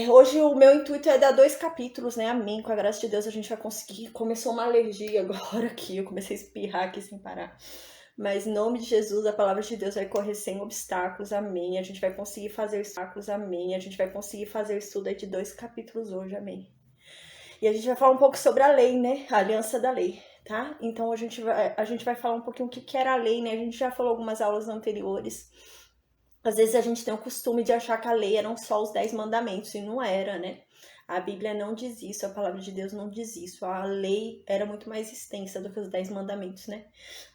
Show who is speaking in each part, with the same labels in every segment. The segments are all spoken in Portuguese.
Speaker 1: Hoje o meu intuito é dar 2 capítulos, né? Amém. Com a graça de Deus a gente vai conseguir. Começou uma alergia agora aqui, eu comecei a espirrar aqui sem parar. Mas em nome de Jesus, a palavra de Deus vai correr sem obstáculos, amém. A gente vai conseguir fazer obstáculos, amém. A gente vai conseguir fazer o estudo aí de 2 capítulos hoje, amém. E a gente vai falar um pouco sobre a lei, né? A aliança da lei, tá? Então a gente vai falar um pouquinho o que era a lei, né? A gente já falou algumas aulas anteriores. Às vezes a gente tem o costume de achar que a lei eram só os 10 mandamentos, e não era, né? A Bíblia não diz isso, a palavra de Deus não diz isso. A lei era muito mais extensa do que os 10 mandamentos, né?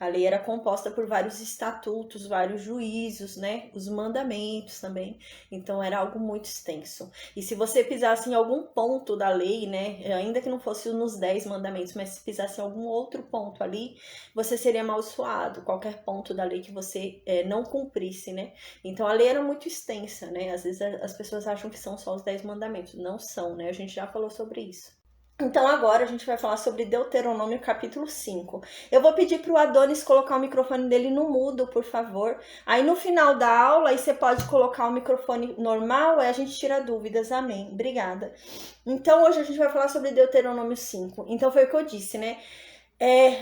Speaker 1: A lei era composta por vários estatutos, vários juízos, né? Os mandamentos também. Então era algo muito extenso. E se você pisasse em algum ponto da lei, né? Ainda que não fosse nos 10 mandamentos, mas se pisasse em algum outro ponto ali, você seria amaldiçoado. Qualquer ponto da lei que você não cumprisse, né? Então a lei era muito extensa, né? Às vezes as pessoas acham que são só os 10 mandamentos. Não são, né? A gente já falou sobre isso. Então agora a gente vai falar sobre Deuteronômio capítulo 5. Eu vou pedir para o Adonis colocar o microfone dele no mudo, por favor. Aí no final da aula, aí você pode colocar o microfone normal, aí a gente tira dúvidas. Amém. Obrigada. Então hoje a gente vai falar sobre Deuteronômio 5. Então foi o que eu disse, né?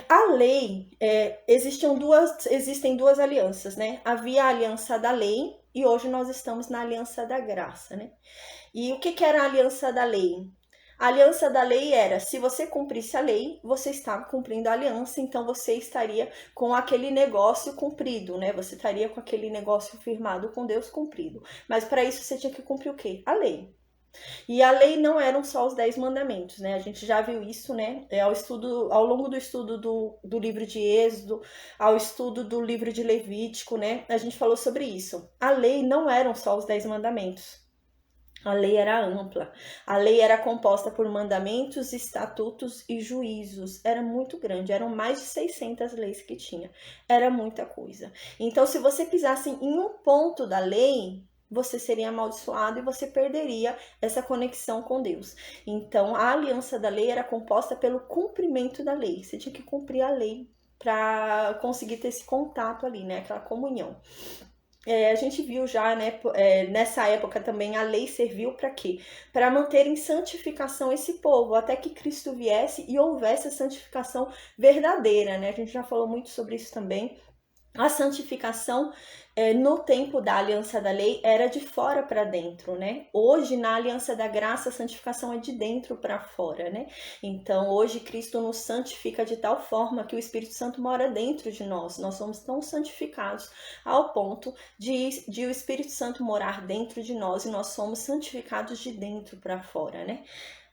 Speaker 1: A lei, existem duas alianças, né? Havia a aliança da lei e hoje nós estamos na aliança da graça, né? E o que era a aliança da lei? A aliança da lei era, se você cumprisse a lei, você estava cumprindo a aliança, então você estaria com aquele negócio cumprido, né? Você estaria com aquele negócio firmado com Deus cumprido. Mas para isso você tinha que cumprir o quê? A lei. E a lei não eram só os 10 mandamentos, né? A gente já viu isso, né? Ao longo do estudo do livro de Êxodo, ao estudo do livro de Levítico, né? A gente falou sobre isso. A lei não eram só os 10 mandamentos. A lei era ampla. A lei era composta por mandamentos, estatutos e juízos. Era muito grande. Eram mais de 600 leis que tinha. Era muita coisa. Então, se você pisasse em um ponto da lei, você seria amaldiçoado e você perderia essa conexão com Deus. Então, a aliança da lei era composta pelo cumprimento da lei. Você tinha que cumprir a lei para conseguir ter esse contato ali, né? Aquela comunhão. A gente viu já, né, nessa época também a lei serviu para quê? Para manter em santificação esse povo, até que Cristo viesse e houvesse a santificação verdadeira, né? A gente já falou muito sobre isso também. A santificação no tempo da aliança da lei era de fora para dentro, né? Hoje, na aliança da graça, a santificação é de dentro para fora, né? Então, hoje, Cristo nos santifica de tal forma que o Espírito Santo mora dentro de nós. Nós somos tão santificados ao ponto de o Espírito Santo morar dentro de nós e nós somos santificados de dentro para fora, né?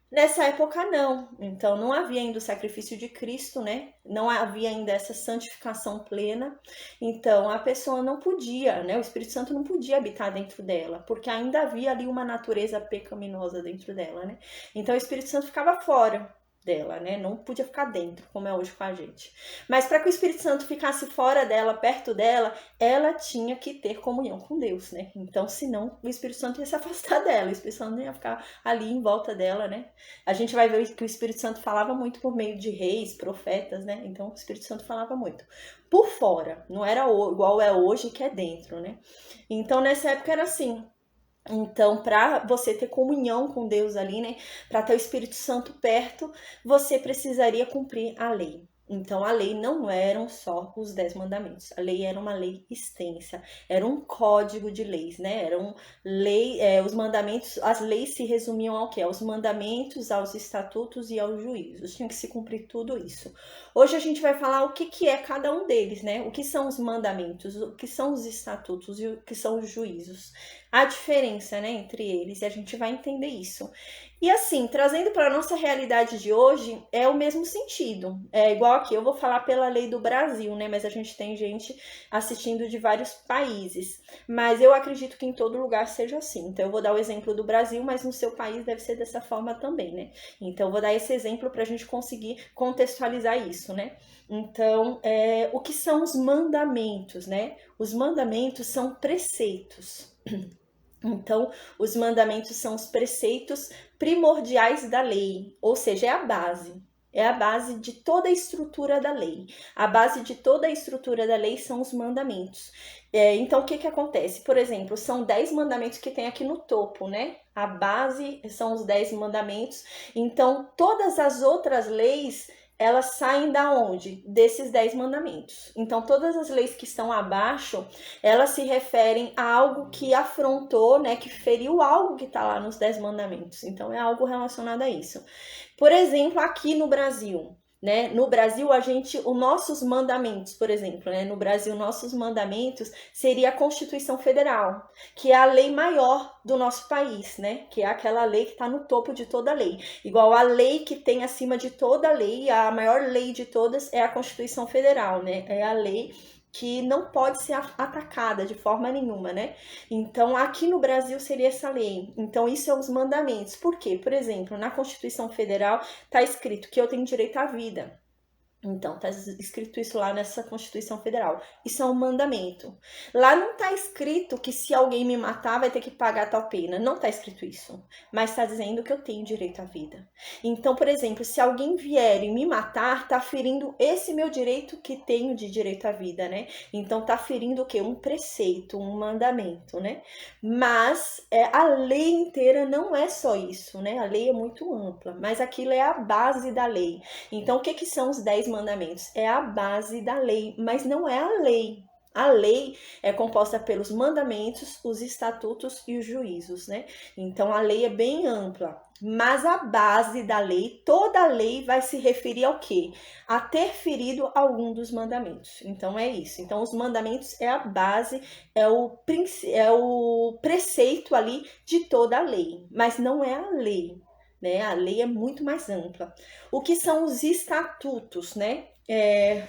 Speaker 1: Nessa época não, então não havia ainda o sacrifício de Cristo, né? Não havia ainda essa santificação plena, então a pessoa não podia, né? O Espírito Santo não podia habitar dentro dela, porque ainda havia ali uma natureza pecaminosa dentro dela, né? Então o Espírito Santo ficava fora dela, né? Não podia ficar dentro, como é hoje com a gente. Mas para que o Espírito Santo ficasse fora dela, perto dela, ela tinha que ter comunhão com Deus, né? Então, senão o Espírito Santo ia se afastar dela, o Espírito Santo ia ficar ali em volta dela, né? A gente vai ver que o Espírito Santo falava muito por meio de reis, profetas, né? Então o Espírito Santo falava muito. Por fora, não era igual é hoje que é dentro, né? Então nessa época era assim. Então, para você ter comunhão com Deus ali, né? Para ter o Espírito Santo perto, você precisaria cumprir a lei. Então, a lei não eram só os 10 mandamentos. A lei era uma lei extensa. Era um código de leis, né? Eram os mandamentos, as leis se resumiam ao quê? Aos mandamentos, aos estatutos e aos juízos. Tinha que se cumprir tudo isso. Hoje a gente vai falar o que é cada um deles, né? O que são os mandamentos, o que são os estatutos e o que são os juízos. A diferença, né, entre eles, e a gente vai entender isso. E assim, trazendo para a nossa realidade de hoje, é o mesmo sentido. É igual aqui, eu vou falar pela lei do Brasil, né? Mas a gente tem gente assistindo de vários países. Mas eu acredito que em todo lugar seja assim. Então eu vou dar o exemplo do Brasil, mas no seu país deve ser dessa forma também, né? Então eu vou dar esse exemplo para a gente conseguir contextualizar isso, né? Então, o que são os mandamentos, né? Os mandamentos são preceitos. Então, os mandamentos são os preceitos primordiais da lei, ou seja, é a base. É a base de toda a estrutura da lei. A base de toda a estrutura da lei são os mandamentos. Então, o que que acontece? Por exemplo, são 10 mandamentos que tem aqui no topo, né? A base são os 10 mandamentos. Então, todas as outras leis, elas saem da onde? Desses 10 mandamentos. Então, todas as leis que estão abaixo, elas se referem a algo que afrontou, né? Que feriu algo que está lá nos 10 mandamentos. Então, é algo relacionado a isso. Por exemplo, aqui no Brasil, né? No Brasil, os nossos mandamentos, por exemplo, né? No Brasil, nossos mandamentos seria a Constituição Federal, que é a lei maior do nosso país, né? Que é aquela lei que está no topo de toda lei. Igual a lei que tem acima de toda lei, a maior lei de todas é a Constituição Federal, né? É a lei que não pode ser atacada de forma nenhuma, né? Então, aqui no Brasil seria essa lei. Então, isso é os mandamentos. Por quê? Por exemplo, na Constituição Federal está escrito que eu tenho direito à vida. Então, tá escrito isso lá nessa Constituição Federal. Isso é um mandamento. Lá não tá escrito que se alguém me matar vai ter que pagar tal pena. Não tá escrito isso. Mas tá dizendo que eu tenho direito à vida. Então, por exemplo, se alguém vier e me matar, tá ferindo esse meu direito que tenho de direito à vida, né? Então, tá ferindo o quê? Um preceito, um mandamento, né? Mas a lei inteira não é só isso, né? A lei é muito ampla, mas aquilo é a base da lei. Então, o que são os 10 mandamentos? É a base da lei, mas não é a lei. A lei é composta pelos mandamentos, os estatutos e os juízos, né? Então, a lei é bem ampla, mas a base da lei, toda a lei vai se referir ao quê? A ter ferido algum dos mandamentos. Então, é isso. Então, os mandamentos é a base, é o preceito ali de toda a lei, mas não é a lei. Né? A lei é muito mais ampla. O que são os estatutos, né?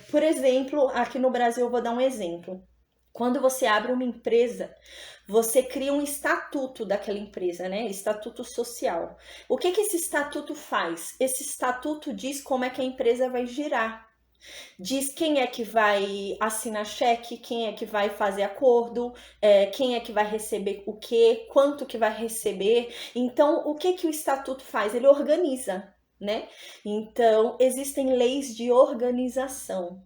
Speaker 1: Por exemplo, aqui no Brasil eu vou dar um exemplo. Quando você abre uma empresa, você cria um estatuto daquela empresa, né? Estatuto social. O que esse estatuto faz? Esse estatuto diz como é que a empresa vai girar. Diz quem é que vai assinar cheque, quem é que vai fazer acordo, quem é que vai receber o quê, quanto que vai receber. Então, o que o estatuto faz? Ele organiza, né? Então, existem leis de organização.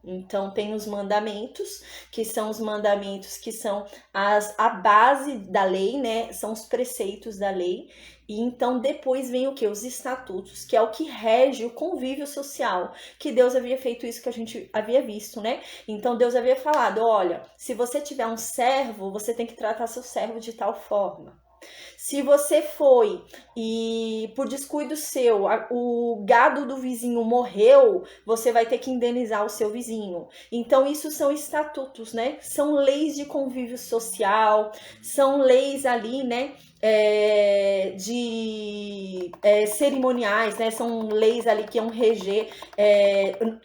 Speaker 1: Então, tem os mandamentos, que são os mandamentos que são a base da lei, né? São os preceitos da lei. E então, depois vem o que? Os estatutos, que é o que rege o convívio social. Que Deus havia feito isso que a gente havia visto, né? Então, Deus havia falado, olha, se você tiver um servo, você tem que tratar seu servo de tal forma. Se você foi e por descuido seu, o gado do vizinho morreu, você vai ter que indenizar o seu vizinho. Então, isso são estatutos, né? São leis de convívio social, são leis ali, né? Cerimoniais, né? São leis ali que vão reger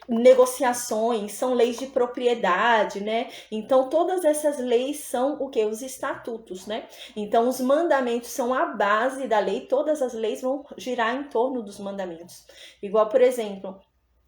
Speaker 1: negociações, são leis de propriedade, né? Então, todas essas leis são o quê? Os estatutos, né? Então, os mandamentos são a base da lei, todas as leis vão girar em torno dos mandamentos. Igual, por exemplo,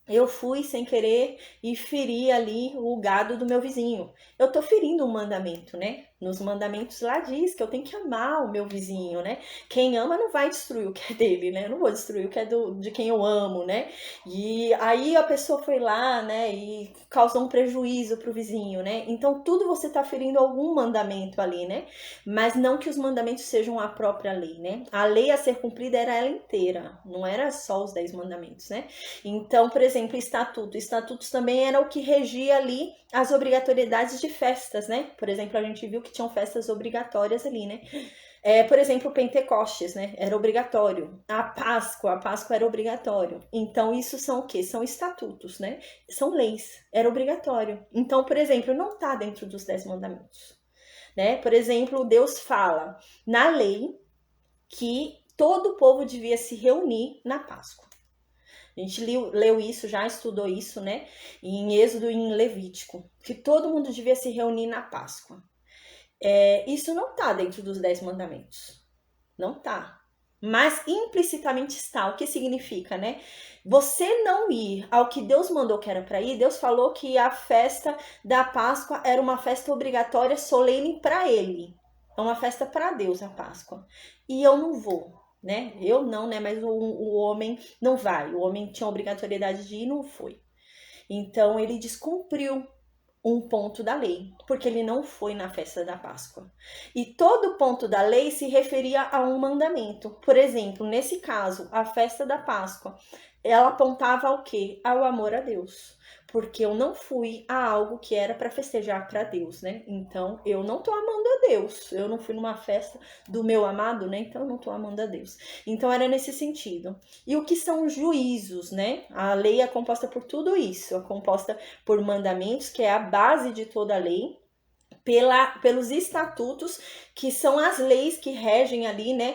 Speaker 1: eu fui sem querer e feri ali o gado do meu vizinho. Eu tô ferindo um mandamento, né? Nos mandamentos lá diz que eu tenho que amar o meu vizinho, né? Quem ama não vai destruir o que é dele, né? Eu não vou destruir o que é de quem eu amo, né? E aí a pessoa foi lá, né? E causou um prejuízo pro vizinho, né? Então tudo você tá ferindo algum mandamento ali, né? Mas não que os mandamentos sejam a própria lei, né? A lei a ser cumprida era ela inteira, não era só os 10 mandamentos, né? Então, por exemplo, estatutos também era o que regia ali as obrigatoriedades de festas, né? Por exemplo, a gente viu que tinham festas obrigatórias ali, né? Por exemplo, o Pentecostes, né? Era obrigatório. A Páscoa era obrigatório. Então, isso são o quê? São estatutos, né? São leis. Era obrigatório. Então, por exemplo, não está dentro dos 10 mandamentos, né? Por exemplo, Deus fala na lei que todo o povo devia se reunir na Páscoa. A gente leu isso, já estudou isso, né? Em Êxodo e em Levítico, que todo mundo devia se reunir na Páscoa. Isso não está dentro dos 10 mandamentos. Não está. Mas implicitamente está. O que significa, né? Você não ir ao que Deus mandou que era para ir, Deus falou que a festa da Páscoa era uma festa obrigatória, solene para ele. É uma festa para Deus, a Páscoa. E eu não vou. né? Eu não, né? Mas o homem não vai. O homem tinha obrigatoriedade de ir e não foi. Então ele descumpriu um ponto da lei, porque ele não foi na festa da Páscoa. E todo ponto da lei se referia a um mandamento. Por exemplo, nesse caso, a festa da Páscoa, ela apontava ao quê? Ao amor a Deus. Porque eu não fui a algo que era para festejar para Deus, né? Então, eu não tô amando a Deus. Eu não fui numa festa do meu amado, né? Então, eu não tô amando a Deus. Então, era nesse sentido. E o que são juízos, né? A lei é composta por tudo isso. É composta por mandamentos, que é a base de toda a lei, pelos estatutos, que são as leis que regem ali, né,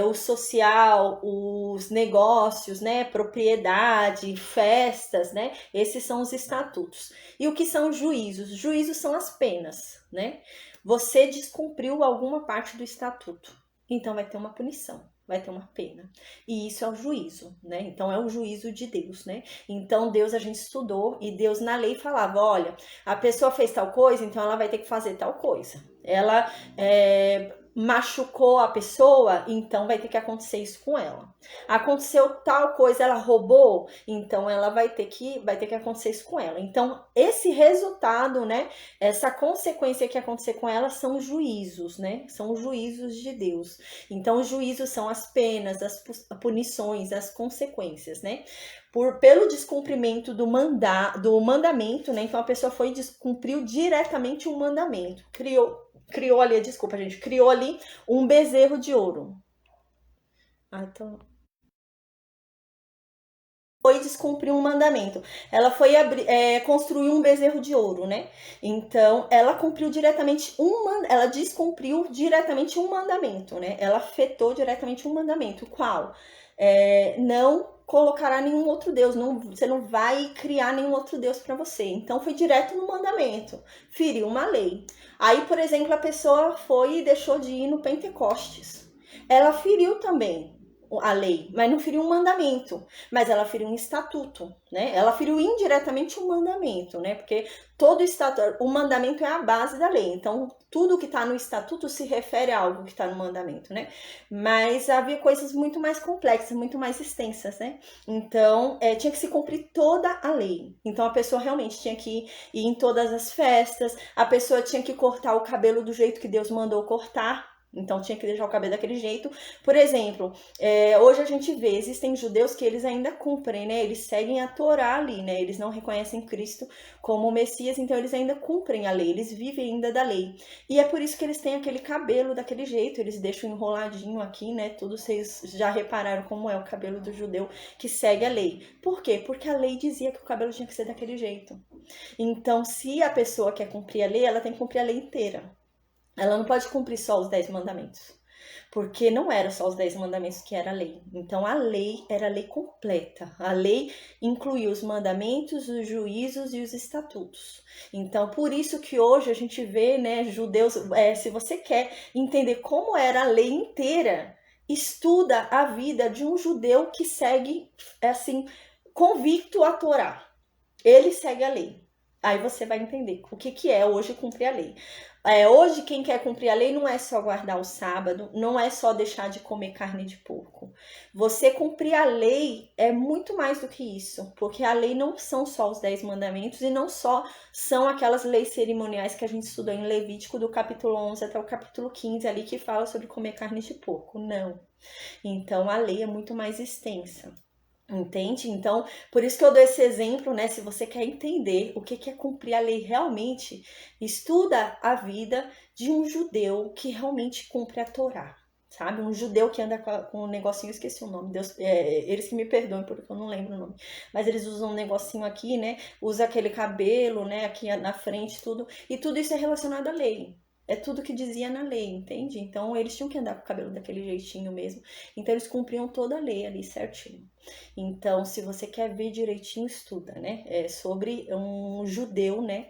Speaker 1: o social, os negócios, né, propriedade, festas, né, esses são os estatutos. E o que são juízos? Juízos são as penas, né? Você descumpriu alguma parte do estatuto, então vai ter uma punição. Vai ter uma pena. E isso é o juízo, né? Então é o juízo de Deus, né? Então Deus a gente estudou e Deus na lei falava, olha, a pessoa fez tal coisa, então ela vai ter que fazer tal coisa. Ela machucou a pessoa, então vai ter que acontecer isso com ela. Aconteceu tal coisa, ela roubou, então ela vai ter que acontecer isso com ela. Então esse resultado, né? Essa consequência que acontecer com ela são juízos, né? São os juízos de Deus. Então os juízos são as penas, as punições, as consequências, né? Pelo descumprimento do mandamento, né? Então a pessoa foi e descumpriu diretamente um mandamento. Criou ali, desculpa, gente, criou ali um bezerro de ouro. Então foi descumprir um mandamento. Ela foi construir um bezerro de ouro, né? Então, ela cumpriu diretamente ela descumpriu diretamente um mandamento, né? Ela afetou diretamente um mandamento. Qual? Não colocará nenhum outro Deus, você não vai criar nenhum outro Deus para você. Então, foi direto no mandamento, feriu uma lei. Aí, por exemplo, a pessoa foi e deixou de ir no Pentecostes. Ela feriu também a lei, mas não feriu um mandamento, mas ela feriu um estatuto, né? Ela feriu indiretamente um mandamento, né? Porque todo estatuto, o mandamento é a base da lei, então tudo que está no estatuto se refere a algo que está no mandamento, né? Mas havia coisas muito mais complexas, muito mais extensas, né? Então tinha que se cumprir toda a lei. Então a pessoa realmente tinha que ir em todas as festas, a pessoa tinha que cortar o cabelo do jeito que Deus mandou cortar. Então tinha que deixar o cabelo daquele jeito. Por exemplo, hoje a gente vê, existem judeus que eles ainda cumprem, né? Eles seguem a Torá ali, né? Eles não reconhecem Cristo como o Messias, então eles ainda cumprem a lei, eles vivem ainda da lei. E é por isso que eles têm aquele cabelo daquele jeito, eles deixam enroladinho aqui, né? Tudo vocês já repararam como é o cabelo do judeu que segue a lei. Por quê? Porque a lei dizia que o cabelo tinha que ser daquele jeito. Então, se a pessoa quer cumprir a lei, ela tem que cumprir a lei inteira. Ela não pode cumprir só os 10 mandamentos. Porque não era só os 10 mandamentos que era a lei. Então a lei era a lei completa. A lei incluía os mandamentos, os juízos e os estatutos. Então por isso que hoje a gente vê, né, judeus, se você quer entender como era a lei inteira, estuda a vida de um judeu que segue, assim, convicto à Torá. Ele segue a lei. Aí você vai entender o que é hoje cumprir a lei. Hoje, quem quer cumprir a lei não é só guardar o sábado, não é só deixar de comer carne de porco. Você cumprir a lei é muito mais do que isso, porque a lei não são só os 10 mandamentos e não só são aquelas leis cerimoniais que a gente estudou em Levítico, do capítulo 11 até o capítulo 15, ali que fala sobre comer carne de porco. Não. Então, a lei é muito mais extensa. Entende? Então, por isso que eu dou esse exemplo, né? Se você quer entender o que é cumprir a lei realmente, estuda a vida de um judeu que realmente cumpre a Torá, sabe? Um judeu que anda com um negocinho, eu esqueci o nome, Deus, eles que me perdoem porque eu não lembro o nome, mas eles usam um negocinho aqui, né? Usa aquele cabelo, né? Aqui na frente, tudo, e tudo isso é relacionado à lei. É tudo que dizia na lei, entende? Então eles tinham que andar com o cabelo daquele jeitinho mesmo. Então eles cumpriam toda a lei ali certinho. Então, se você quer ver direitinho, estuda, né? É sobre um judeu, né?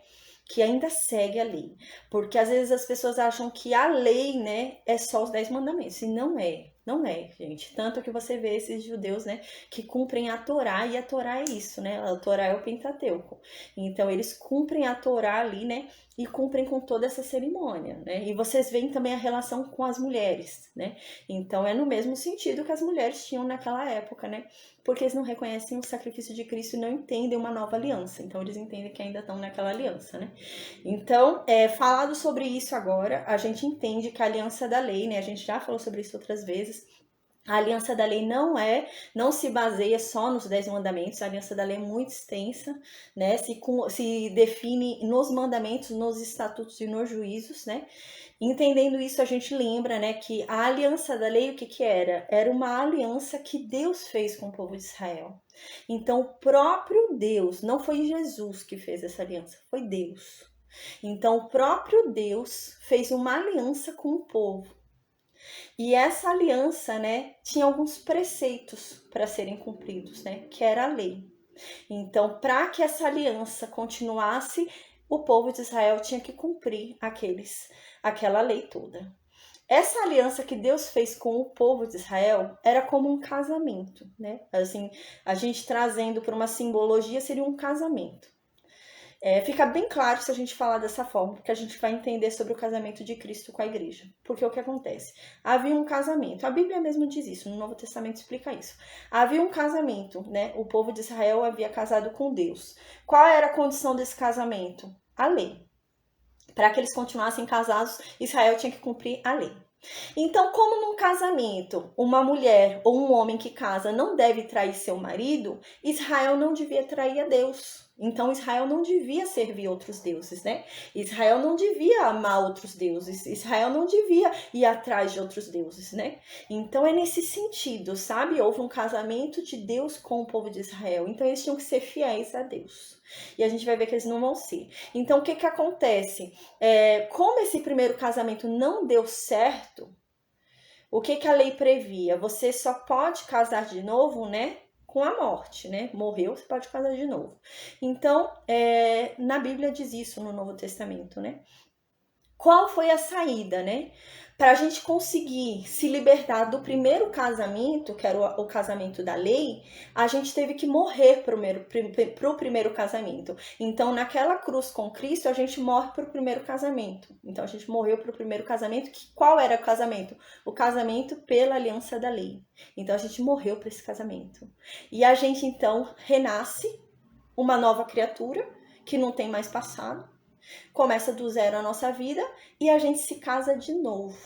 Speaker 1: Que ainda segue a lei. Porque às vezes as pessoas acham que a lei, né, é só os 10 mandamentos. E não é. Não é, gente. Tanto que você vê esses judeus, né, que cumprem a Torá, e a Torá é isso, né? A Torá é o Pentateuco. Então, eles cumprem a Torá ali, né, e cumprem com toda essa cerimônia, né? E vocês veem também a relação com as mulheres, né? Então, é no mesmo sentido que as mulheres tinham naquela época, né? Porque eles não reconhecem o sacrifício de Cristo e não entendem uma nova aliança. Então, eles entendem que ainda estão naquela aliança, né? Então, falado sobre isso agora, a gente entende que a aliança da lei, né? A gente já falou sobre isso outras vezes. A aliança da lei não se baseia só nos 10 mandamentos. A aliança da lei é muito extensa, né? Se define nos mandamentos, nos estatutos e nos juízos, né? Entendendo isso, a gente lembra, né, que a aliança da lei, o que era? Era uma aliança que Deus fez com o povo de Israel. Então, o próprio Deus, não foi Jesus que fez essa aliança, foi Deus. Então, o próprio Deus fez uma aliança com o povo. E essa aliança, né, tinha alguns preceitos para serem cumpridos, né, que era a lei. Então, para que essa aliança continuasse, o povo de Israel tinha que cumprir aquela lei toda. Essa aliança que Deus fez com o povo de Israel era como um casamento, né? Assim, a gente trazendo para uma simbologia, seria um casamento. Fica bem claro se a gente falar dessa forma, porque a gente vai entender sobre o casamento de Cristo com a igreja. Porque o que acontece? Havia um casamento, a Bíblia mesmo diz isso, no Novo Testamento explica isso. Havia um casamento, né? O povo de Israel havia casado com Deus. Qual era a condição desse casamento? A lei. Para que eles continuassem casados, Israel tinha que cumprir a lei. Então, como num casamento, uma mulher ou um homem que casa não deve trair seu marido, Israel não devia trair a Deus. Então, Israel não devia servir outros deuses, né? Israel não devia amar outros deuses. Israel não devia ir atrás de outros deuses, né? Então, é nesse sentido, sabe? Houve um casamento de Deus com o povo de Israel. Então, eles tinham que ser fiéis a Deus. E a gente vai ver que eles não vão ser. Então, o que acontece? Como esse primeiro casamento não deu certo, o que a lei previa? Você só pode casar de novo, né? Com a morte, né? Morreu, você pode casar de novo. Então, na Bíblia diz isso no Novo Testamento, né? Qual foi a saída, né? Para a gente conseguir se libertar do primeiro casamento, que era o casamento da lei, a gente teve que morrer para o primeiro casamento. Então, naquela cruz com Cristo, a gente morre para o primeiro casamento. Então, a gente morreu para o primeiro casamento. Qual era o casamento? O casamento pela aliança da lei. Então, a gente morreu para esse casamento. E a gente, então, renasce uma nova criatura que não tem mais passado. Começa do zero a nossa vida e a gente se casa de novo.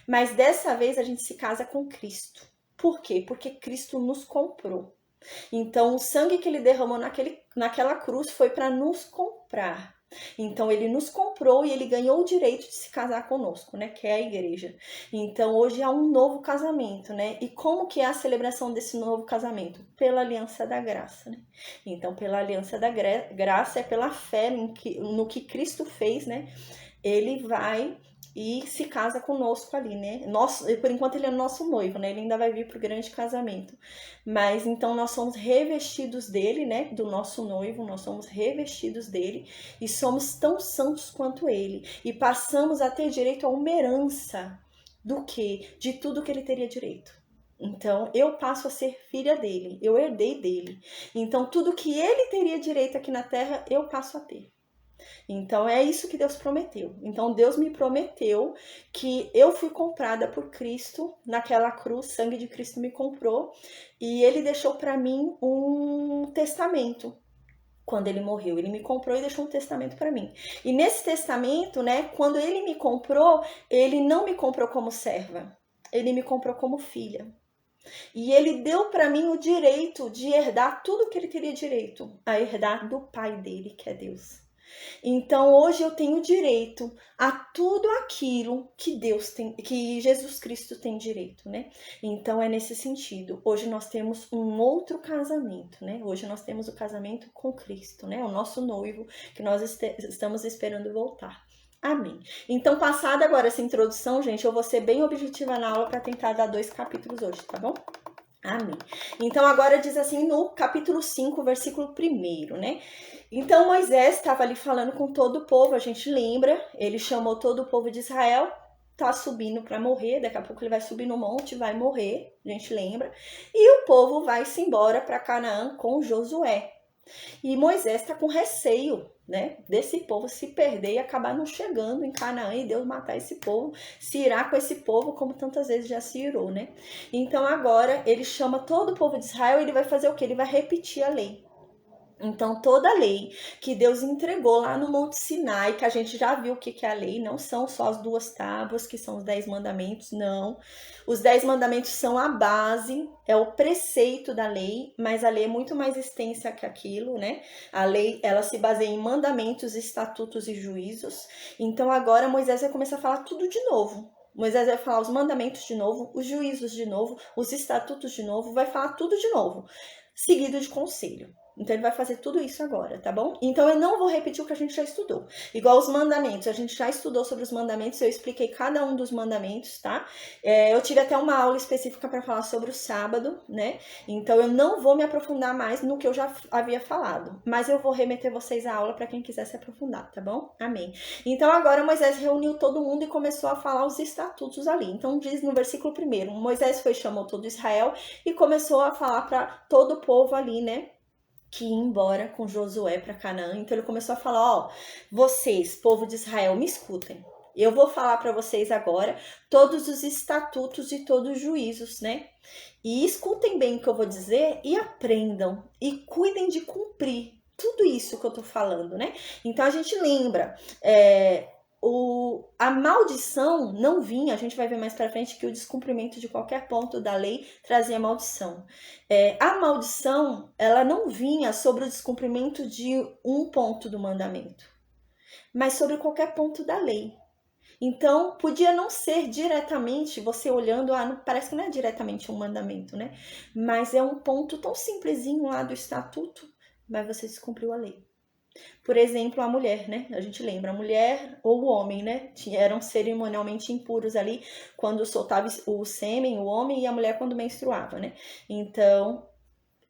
Speaker 1: Mas dessa vez a gente se casa com Cristo. Por quê? Porque Cristo nos comprou. Então o sangue que ele derramou naquela cruz foi para nos comprar. Então ele nos comprou e ele ganhou o direito de se casar conosco, né? Que é a igreja. Então hoje há um novo casamento, né? E como que é a celebração desse novo casamento? Pela aliança da graça, né? Então pela aliança da graça é pela fé no que Cristo fez, né? Ele vai e se casa conosco ali, né? Por enquanto ele é nosso noivo, né? Ele ainda vai vir pro grande casamento. Mas então nós somos revestidos dele, né? Do nosso noivo, nós somos revestidos dele e somos tão santos quanto ele. E passamos a ter direito a uma herança do quê? De tudo que ele teria direito. Então, eu passo a ser filha dele, eu herdei dele. Então, tudo que ele teria direito aqui na terra, eu passo a ter. Então, é isso que Deus prometeu. Então, Deus me prometeu que eu fui comprada por Cristo naquela cruz, sangue de Cristo me comprou, e ele deixou para mim um testamento. Quando ele morreu, ele me comprou e deixou um testamento para mim. E nesse testamento, né, quando ele me comprou, ele não me comprou como serva, ele me comprou como filha. E ele deu para mim o direito de herdar tudo que ele teria direito a herdar do pai dele, que é Deus. Então hoje eu tenho direito a tudo aquilo que Deus tem, que Jesus Cristo tem direito, né? Então é nesse sentido. Hoje nós temos um outro casamento, né? Hoje nós temos o casamento com Cristo, né? O nosso noivo que nós estamos esperando voltar. Amém. Então, passada agora essa introdução, gente, eu vou ser bem objetiva na aula para tentar dar 2 capítulos hoje, tá bom? Amém. Então, agora diz assim no capítulo 5, versículo 1, né? Então, Moisés estava ali falando com todo o povo, a gente lembra, ele chamou todo o povo de Israel tá subindo para morrer, daqui a pouco ele vai subir no monte, vai morrer, a gente lembra, e o povo vai-se embora para Canaã com Josué. E Moisés está com receio, né, desse povo se perder e acabar não chegando em Canaã e Deus matar esse povo, se irar com esse povo como tantas vezes já se irou, né? Então agora ele chama todo o povo de Israel e ele vai fazer o quê? Ele vai repetir a lei. Então, toda a lei que Deus entregou lá no Monte Sinai, que a gente já viu o que é a lei, não são só as 2 tábuas, que são os 10 mandamentos, não. Os 10 mandamentos são a base, é o preceito da lei, mas a lei é muito mais extensa que aquilo, né? A lei, ela se baseia em mandamentos, estatutos e juízos. Então, agora Moisés vai começar a falar tudo de novo. Moisés vai falar os mandamentos de novo, os juízos de novo, os estatutos de novo, vai falar tudo de novo, seguido de conselho. Então, ele vai fazer tudo isso agora, tá bom? Então, eu não vou repetir o que a gente já estudou. Igual os mandamentos, a gente já estudou sobre os mandamentos, eu expliquei cada um dos mandamentos, tá? Eu tive até uma aula específica para falar sobre o sábado, né? Então, eu não vou me aprofundar mais no que eu já havia falado, mas eu vou remeter vocês à aula para quem quiser se aprofundar, tá bom? Amém. Então, agora Moisés reuniu todo mundo e começou a falar os estatutos ali. Então, diz no versículo 1, Moisés chamou todo Israel e começou a falar para todo o povo ali, né? Que ia embora com Josué para Canaã. Então ele começou a falar, ó, vocês, povo de Israel, me escutem. Eu vou falar para vocês agora todos os estatutos e todos os juízos, né? E escutem bem o que eu vou dizer e aprendam e cuidem de cumprir tudo isso que eu tô falando, né? Então a gente lembra, a maldição não vinha, a gente vai ver mais para frente que o descumprimento de qualquer ponto da lei trazia maldição. A maldição, ela não vinha sobre o descumprimento de um ponto do mandamento, mas sobre qualquer ponto da lei. Então, podia não ser diretamente, você olhando, parece que não é diretamente um mandamento, né? Mas é um ponto tão simplesinho lá do estatuto, mas você descumpriu a lei. Por exemplo, a mulher, né? A gente lembra, a mulher ou o homem, né? Eram cerimonialmente impuros ali quando soltava o sêmen, o homem, e a mulher quando menstruava, né? Então,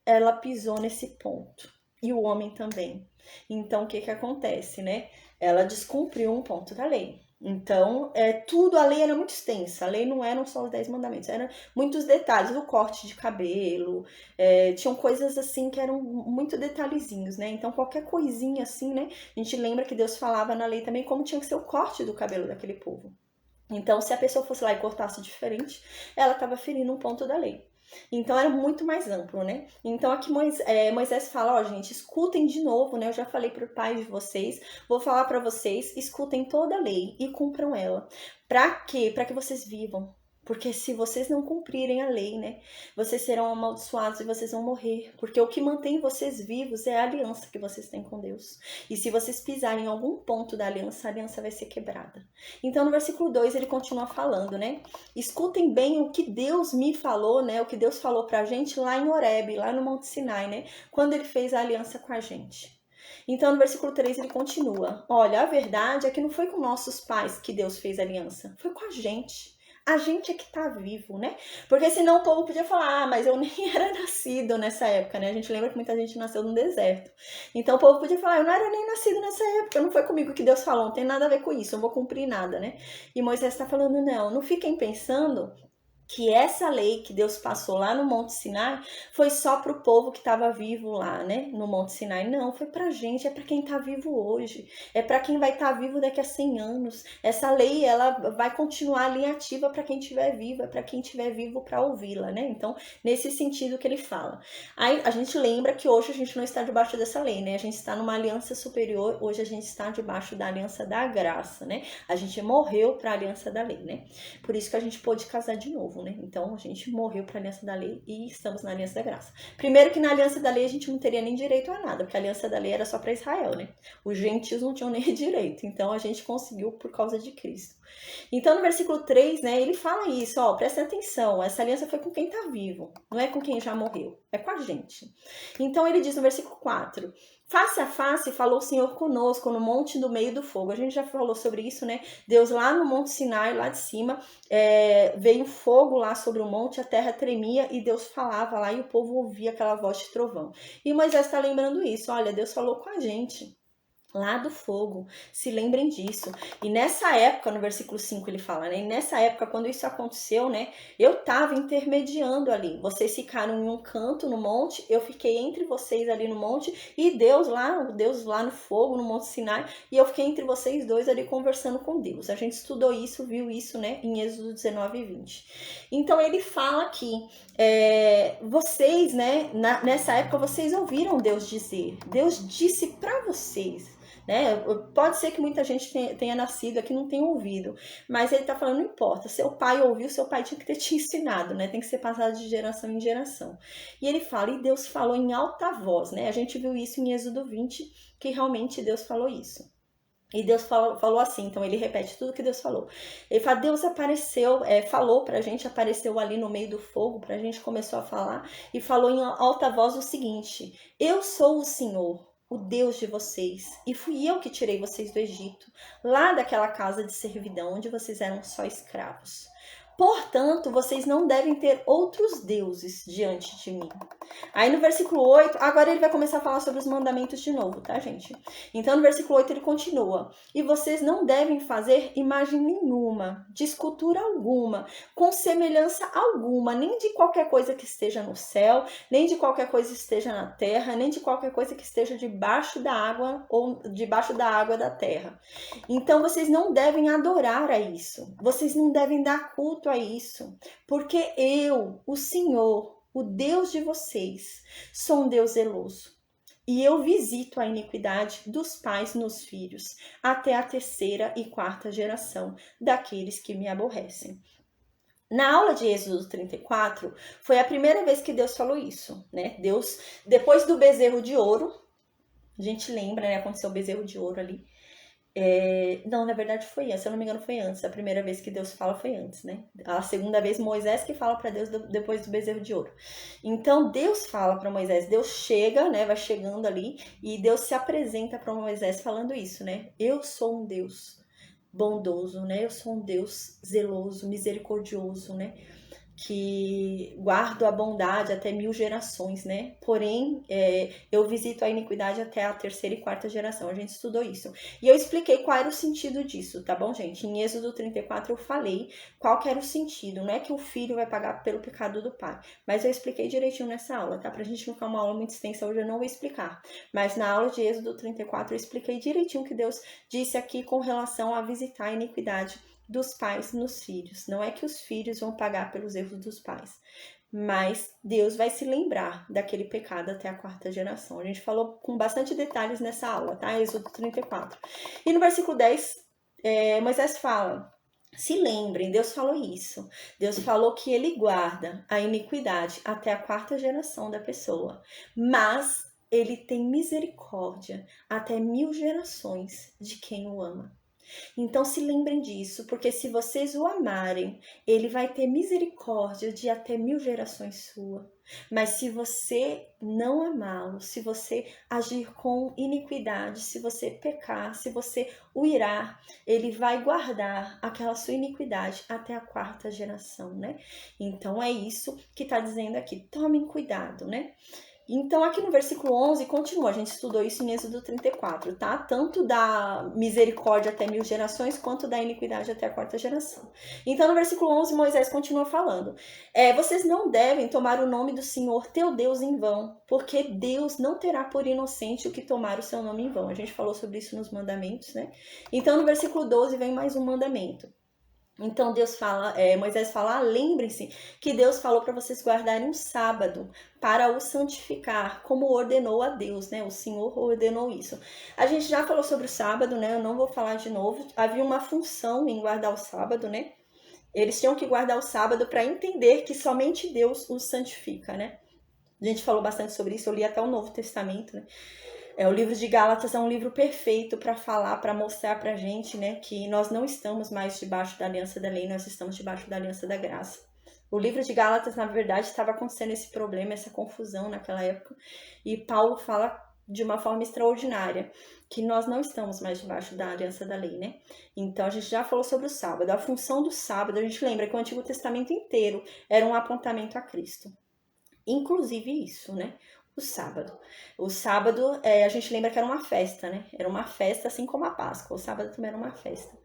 Speaker 1: ela pisou nesse ponto. E o homem também. Então, o que acontece, né? Ela descumpriu um ponto da lei. Então, tudo, a lei era muito extensa. A lei não eram só os 10 mandamentos, eram muitos detalhes, o corte de cabelo, tinham coisas assim que eram muito detalhezinhos, né? Então, qualquer coisinha assim, né? A gente lembra que Deus falava na lei também como tinha que ser o corte do cabelo daquele povo. Então, se a pessoa fosse lá e cortasse diferente, ela estava ferindo um ponto da lei. Então era muito mais amplo, né? Então aqui Moisés fala, ó, gente, escutem de novo, né? Eu já falei para o pai de vocês, vou falar para vocês, escutem toda a lei e cumpram ela. Para quê? Para que vocês vivam. Porque se vocês não cumprirem a lei, né? Vocês serão amaldiçoados e vocês vão morrer. Porque o que mantém vocês vivos é a aliança que vocês têm com Deus. E se vocês pisarem em algum ponto da aliança, a aliança vai ser quebrada. Então no versículo 2 ele continua falando, né? Escutem bem o que Deus me falou, né? O que Deus falou pra gente lá em Horebe, lá no Monte Sinai, né? Quando ele fez a aliança com a gente. Então, no versículo 3, ele continua. Olha, a verdade é que não foi com nossos pais que Deus fez a aliança. Foi com a gente. A gente é que tá vivo, né? Porque senão o povo podia falar, mas eu nem era nascido nessa época, né? A gente lembra que muita gente nasceu no deserto. Então o povo podia falar, eu não era nem nascido nessa época, não foi comigo que Deus falou, não tem nada a ver com isso, eu não vou cumprir nada, né? E Moisés está falando, não fiquem pensando que essa lei que Deus passou lá no Monte Sinai foi só para o povo que estava vivo lá, né? No Monte Sinai. Não, foi para a gente, é para quem está vivo hoje. É para quem vai estar vivo daqui a 100 anos. Essa lei, ela vai continuar ali ativa para quem estiver vivo, é para quem estiver vivo para ouvi-la, né? Então, nesse sentido que ele fala. Aí, a gente lembra que hoje a gente não está debaixo dessa lei, né? A gente está numa aliança superior, hoje a gente está debaixo da aliança da graça, né? A gente morreu para a aliança da lei, né? Por isso que a gente pôde casar de novo. Né? Então a gente morreu para a aliança da lei e estamos na aliança da graça. Primeiro que na aliança da lei a gente não teria nem direito a nada, porque a aliança da lei era só para Israel, né? Os gentios não tinham nem direito, então a gente conseguiu por causa de Cristo. Então no versículo 3, né, ele fala isso, ó, prestem atenção, essa aliança foi com quem está vivo, não é com quem já morreu, é com a gente. Então ele diz no versículo 4, face a face falou o Senhor conosco no monte do meio do fogo. A gente já falou sobre isso, né? Deus lá no Monte Sinai, lá de cima, veio fogo lá sobre o monte, a terra tremia e Deus falava lá e o povo ouvia aquela voz de trovão. E Moisés está lembrando isso, olha, Deus falou com a gente. lá do fogo. Se lembrem disso. E nessa época, no versículo 5 ele fala, né? E nessa época, quando isso aconteceu, né? Eu estava intermediando ali. Vocês ficaram em um canto no monte, eu fiquei entre vocês ali no monte, e Deus lá no fogo, no Monte Sinai, e eu fiquei entre vocês dois ali conversando com Deus. A gente estudou isso, viu isso, né? Em Êxodo 19 e 20. Então ele fala aqui, vocês, né? Nessa época, vocês ouviram Deus dizer. Deus disse para vocês. Né? Pode ser que muita gente tenha nascido aqui e não tenha ouvido, mas ele está falando, não importa, seu pai ouviu, seu pai tinha que ter te ensinado, né? Tem que ser passado de geração em geração. E ele fala, e Deus falou em alta voz, né? A gente viu isso em Êxodo 20, que realmente Deus falou isso. E Deus falou assim, então ele repete tudo que Deus falou. Ele fala, Deus apareceu, falou pra gente, apareceu ali no meio do fogo, pra gente começou a falar, e falou em alta voz o seguinte, eu sou o Senhor, o Deus de vocês, e fui eu que tirei vocês do Egito, lá daquela casa de servidão, onde vocês eram só escravos. Portanto, vocês não devem ter outros deuses diante de mim. Aí no versículo 8, agora ele vai começar a falar sobre os mandamentos de novo, tá, gente? Então no versículo 8 ele continua. E vocês não devem fazer imagem nenhuma, de escultura alguma, com semelhança alguma, nem de qualquer coisa que esteja no céu, nem de qualquer coisa que esteja na terra, nem de qualquer coisa que esteja debaixo da água ou debaixo da água da terra. Então vocês não devem adorar a isso. Vocês não devem dar culto a isso, porque eu, o Senhor, o Deus de vocês, sou um Deus zeloso. E eu visito a iniquidade dos pais nos filhos, até a terceira e quarta geração daqueles que me aborrecem. Na aula de Êxodo 34, foi a primeira vez que Deus falou isso, né? Deus, depois do bezerro de ouro, a gente lembra, né? Aconteceu o bezerro de ouro ali. Não, na verdade foi antes, se eu não me engano foi antes. A primeira vez que Deus fala foi antes, né? A segunda vez Moisés que fala para Deus depois do bezerro de ouro. Então Deus fala para Moisés, Deus chega, né? Vai chegando ali e Deus se apresenta para Moisés falando isso, né? Eu sou um Deus bondoso, né? Eu sou um Deus zeloso, misericordioso, né? Que guardo a bondade até 1000 gerações, né? Porém, eu visito a iniquidade até a terceira e quarta geração. A gente estudou isso. E eu expliquei qual era o sentido disso, tá bom, gente? Em Êxodo 34 eu falei qual que era o sentido. Não é que o filho vai pagar pelo pecado do pai, mas eu expliquei direitinho nessa aula, tá? Pra gente não ficar uma aula muito extensa, hoje eu não vou explicar. Mas na aula de Êxodo 34 eu expliquei direitinho o que Deus disse aqui com relação a visitar a iniquidade dos pais nos filhos. Não é que os filhos vão pagar pelos erros dos pais, mas Deus vai se lembrar daquele pecado até a quarta geração. A gente falou com bastante detalhes nessa aula, tá? Êxodo 34. E no versículo 10, Moisés fala, se lembrem, Deus falou isso. Deus falou que ele guarda a iniquidade até a quarta geração da pessoa, mas ele tem misericórdia até 1000 gerações de quem o ama. Então se lembrem disso, porque se vocês o amarem, ele vai ter misericórdia de até 1000 gerações sua. Mas se você não amá-lo, se você agir com iniquidade, se você pecar, se você o irar, ele vai guardar aquela sua iniquidade até a quarta geração, né? Então é isso que está dizendo aqui. Tomem cuidado, né? Então, aqui no versículo 11, continua, a gente estudou isso em Êxodo 34, tá? Tanto da misericórdia até 1000 gerações, quanto da iniquidade até a quarta geração. Então, no versículo 11, Moisés continua falando, vocês não devem tomar o nome do Senhor teu Deus em vão, porque Deus não terá por inocente o que tomar o seu nome em vão. A gente falou sobre isso nos mandamentos, né? Então, no versículo 12, vem mais um mandamento. Então Moisés fala, lembrem-se que Deus falou para vocês guardarem um sábado para o santificar, como ordenou a Deus, né? O Senhor ordenou isso. A gente já falou sobre o sábado, né? Eu não vou falar de novo. Havia uma função em guardar o sábado, né? Eles tinham que guardar o sábado para entender que somente Deus os santifica, né? A gente falou bastante sobre isso, eu li até o Novo Testamento, né? O livro de Gálatas é um livro perfeito para falar, para mostrar para a gente, né, que nós não estamos mais debaixo da aliança da lei, nós estamos debaixo da aliança da graça. O livro de Gálatas, na verdade, estava acontecendo esse problema, essa confusão naquela época, e Paulo fala de uma forma extraordinária, que nós não estamos mais debaixo da aliança da lei, né? Então, a gente já falou sobre o sábado. A função do sábado, a gente lembra que o Antigo Testamento inteiro era um apontamento a Cristo. Inclusive isso, né? O sábado. O sábado, a gente lembra que era uma festa, né? Era uma festa assim como a Páscoa. O sábado também era uma festa.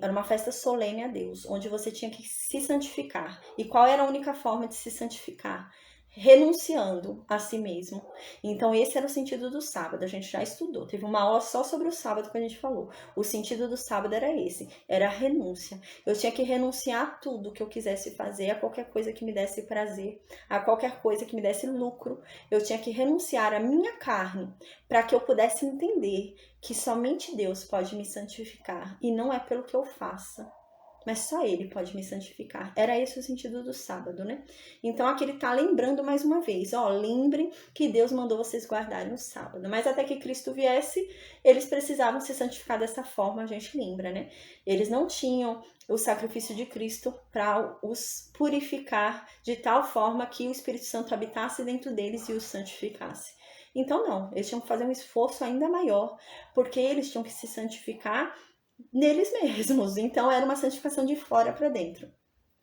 Speaker 1: Era uma festa solene a Deus, onde você tinha que se santificar. E qual era a única forma de se santificar? Renunciando a si mesmo. Então esse era o sentido do sábado, a gente já estudou. Teve uma aula só sobre o sábado que a gente falou. O sentido do sábado era esse, era a renúncia. Eu tinha que renunciar a tudo que eu quisesse fazer, a qualquer coisa que me desse prazer, a qualquer coisa que me desse lucro. Eu tinha que renunciar à minha carne para que eu pudesse entender que somente Deus pode me santificar e não é pelo que eu faça, mas só Ele pode me santificar. Era esse o sentido do sábado, né? Então aqui ele tá lembrando mais uma vez, lembrem que Deus mandou vocês guardarem o sábado, mas até que Cristo viesse, eles precisavam se santificar dessa forma, a gente lembra, né? Eles não tinham o sacrifício de Cristo para os purificar de tal forma que o Espírito Santo habitasse dentro deles e os santificasse. Então não, eles tinham que fazer um esforço ainda maior, porque eles tinham que se santificar neles mesmos. Então era uma santificação de fora para dentro.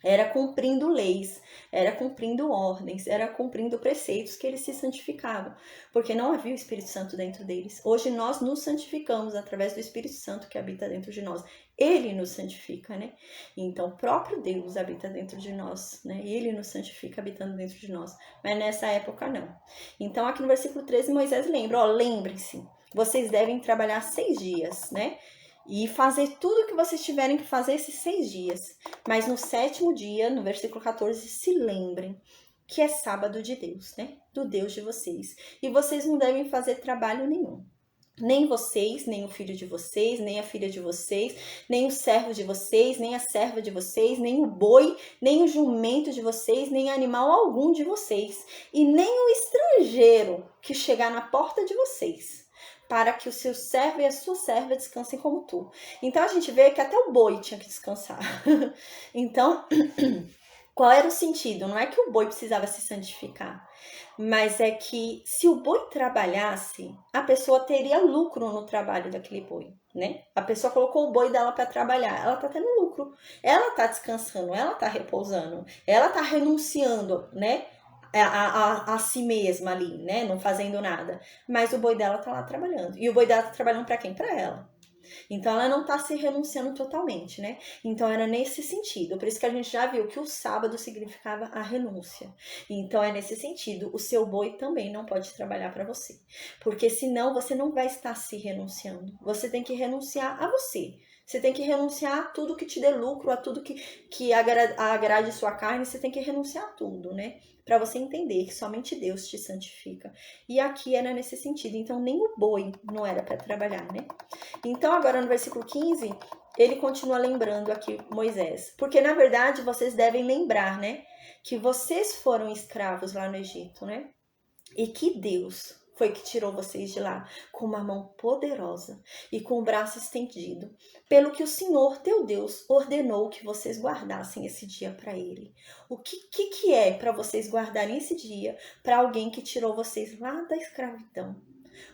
Speaker 1: Era cumprindo leis, era cumprindo ordens, era cumprindo preceitos que eles se santificavam, porque não havia o Espírito Santo dentro deles. Hoje nós nos santificamos através do Espírito Santo que habita dentro de nós. Ele nos santifica, né? Então, o próprio Deus habita dentro de nós, né? Ele nos santifica habitando dentro de nós. Mas nessa época, não. Então, aqui no versículo 13, Moisés lembra, lembrem-se, vocês devem trabalhar 6 dias, né? E fazer tudo o que vocês tiverem que fazer esses 6 dias. Mas no 7º dia, no versículo 14, se lembrem que é sábado de Deus, né? Do Deus de vocês. E vocês não devem fazer trabalho nenhum. Nem vocês, nem o filho de vocês, nem a filha de vocês, nem o servo de vocês, nem a serva de vocês, nem o boi, nem o jumento de vocês, nem animal algum de vocês. E nem o estrangeiro que chegar na porta de vocês, para que o seu servo e a sua serva descansem como tu. Então a gente vê que até o boi tinha que descansar. Então, qual era o sentido? Não é que o boi precisava se santificar, mas é que se o boi trabalhasse, a pessoa teria lucro no trabalho daquele boi, né? A pessoa colocou o boi dela para trabalhar, ela tá tendo lucro, ela tá descansando, ela tá repousando, ela tá renunciando, né? A si mesma ali, né? Não fazendo nada. Mas o boi dela tá lá trabalhando. E o boi dela tá trabalhando para quem? Para ela. Então ela não tá se renunciando totalmente, né? Então era nesse sentido. Por isso que a gente já viu que o sábado significava a renúncia. Então é nesse sentido. O seu boi também não pode trabalhar para você. Porque senão você não vai estar se renunciando. Você tem que renunciar a você. Você tem que renunciar a tudo que te dê lucro, a tudo que agrade sua carne. Você tem que renunciar a tudo, né? Para você entender que somente Deus te santifica. E aqui era nesse sentido. Então nem o boi não era para trabalhar, né? Então agora no versículo 15, ele continua lembrando aqui Moisés. Porque na verdade vocês devem lembrar, né? Que vocês foram escravos lá no Egito, né? E que Deus foi que tirou vocês de lá com uma mão poderosa e com o braço estendido, pelo que o Senhor, teu Deus, ordenou que vocês guardassem esse dia para ele. O que é para vocês guardarem esse dia para alguém que tirou vocês lá da escravidão?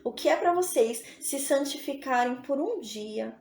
Speaker 1: O que é para vocês se santificarem por um dia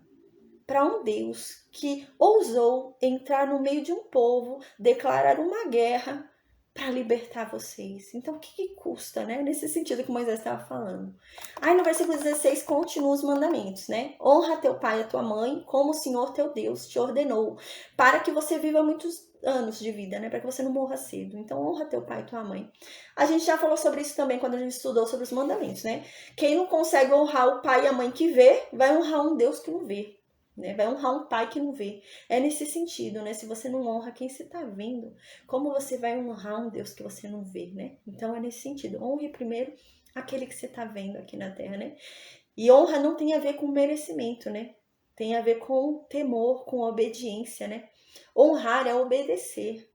Speaker 1: para um Deus que ousou entrar no meio de um povo, declarar uma guerra para libertar vocês? Então, o que custa, né? Nesse sentido que Moisés estava falando. Aí no versículo 16 continua os mandamentos, né? Honra teu pai e a tua mãe, como o Senhor teu Deus te ordenou, para que você viva muitos anos de vida, né? Para que você não morra cedo. Então, honra teu pai e tua mãe. A gente já falou sobre isso também quando a gente estudou sobre os mandamentos, né? Quem não consegue honrar o pai e a mãe que vê, vai honrar um Deus que não vê. Né? Vai honrar um pai que não vê. É nesse sentido, né? Se você não honra quem você está vendo, como você vai honrar um Deus que você não vê, né? Então é nesse sentido. Honre primeiro aquele que você está vendo aqui na terra, né? E honra não tem a ver com merecimento, né? Tem a ver com temor, com obediência, né? Honrar é obedecer.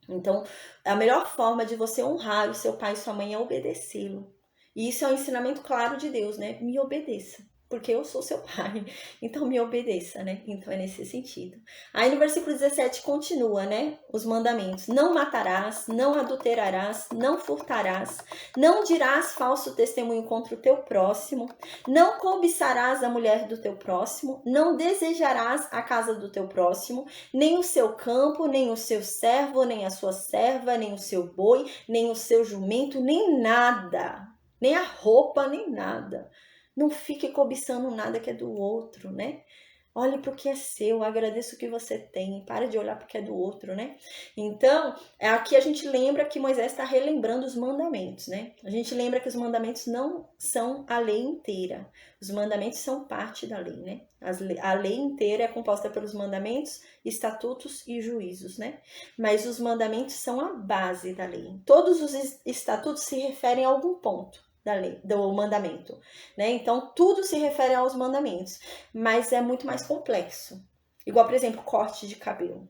Speaker 1: Então, a melhor forma de você honrar o seu pai e sua mãe é obedecê-lo. E isso é um ensinamento claro de Deus, né? Me obedeça. porque eu sou seu pai, então me obedeça, né? Então é nesse sentido. Aí no versículo 17 continua, né? Os mandamentos. Não matarás, não adulterarás, não furtarás, não dirás falso testemunho contra o teu próximo, não cobiçarás a mulher do teu próximo, não desejarás a casa do teu próximo, nem o seu campo, nem o seu servo, nem a sua serva, nem o seu boi, nem o seu jumento, nem nada, nem a roupa, nem nada. Não fique cobiçando nada que é do outro, né? Olhe para o que é seu, agradeça o que você tem, para de olhar para o que é do outro, né? Então, aqui a gente lembra que Moisés está relembrando os mandamentos, né? A gente lembra que os mandamentos não são a lei inteira. Os mandamentos são parte da lei, né? A lei inteira é composta pelos mandamentos, estatutos e juízos, né? Mas os mandamentos são a base da lei. Todos os estatutos se referem a algum ponto da lei, do mandamento, né? Então tudo se refere aos mandamentos, mas é muito mais complexo. Igual, por exemplo, corte de cabelo,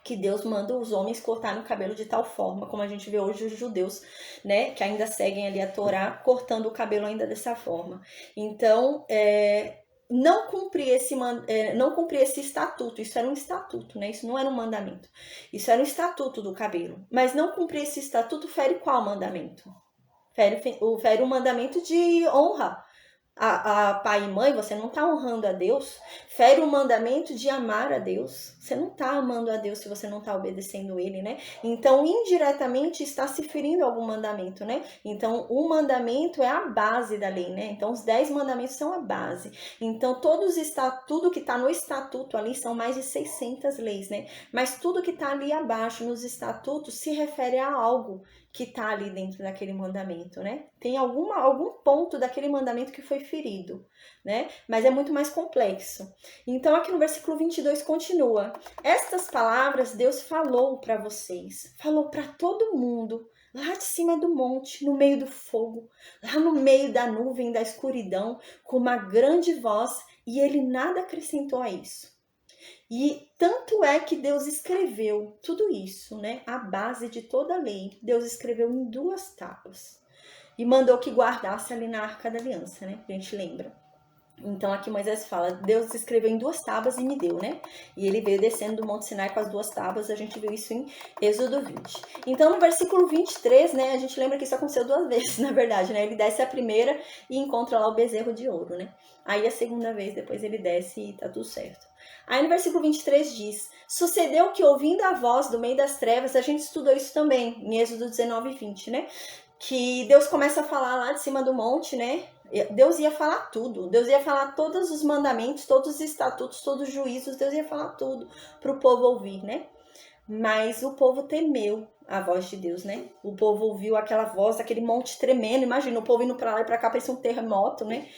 Speaker 1: que Deus manda os homens cortar no cabelo de tal forma, como a gente vê hoje os judeus, né, que ainda seguem ali a Torá, cortando o cabelo ainda dessa forma. Então, não cumprir esse estatuto, isso era um estatuto, né? Isso não era um mandamento. Isso era um estatuto do cabelo. Mas não cumprir esse estatuto fere qual mandamento? Fere o mandamento de honra a pai e mãe, você não está honrando a Deus. Fere o mandamento de amar a Deus. Você não está amando a Deus se você não está obedecendo Ele, né? Então, indiretamente, está se ferindo algum mandamento, né? Então, o mandamento é a base da lei, né? Então, os 10 mandamentos são a base. Então, tudo que está no estatuto ali são mais de 600 leis, né? Mas tudo que está ali abaixo nos estatutos se refere a algo que está ali dentro daquele mandamento, né? Tem algum ponto daquele mandamento que foi ferido, né? Mas é muito mais complexo. Então, aqui no versículo 22 continua. Estas palavras Deus falou para vocês, falou para todo mundo, lá de cima do monte, no meio do fogo, lá no meio da nuvem, da escuridão, com uma grande voz, e ele nada acrescentou a isso. E tanto é que Deus escreveu tudo isso, né? A base de toda a lei, Deus escreveu em 2 tábuas. E mandou que guardasse ali na Arca da Aliança, né? A gente lembra. Então aqui Moisés fala, Deus escreveu em 2 tábuas e me deu, né? E ele veio descendo do Monte Sinai com as 2 tábuas, a gente viu isso em Êxodo 20. Então no versículo 23, né, a gente lembra que isso aconteceu 2 vezes, na verdade, né? Ele desce a primeira e encontra lá o bezerro de ouro, né? Aí a segunda vez, depois ele desce e tá tudo certo. Aí no versículo 23 diz, sucedeu que ouvindo a voz do meio das trevas, a gente estudou isso também, em Êxodo 19 e 20, né? Que Deus começa a falar lá de cima do monte, né? Deus ia falar tudo, Deus ia falar todos os mandamentos, todos os estatutos, todos os juízos, Deus ia falar tudo para o povo ouvir, né? Mas o povo temeu a voz de Deus, né? O povo ouviu aquela voz, aquele monte tremendo, imagina, o povo indo para lá e para cá, parecia um terremoto, né?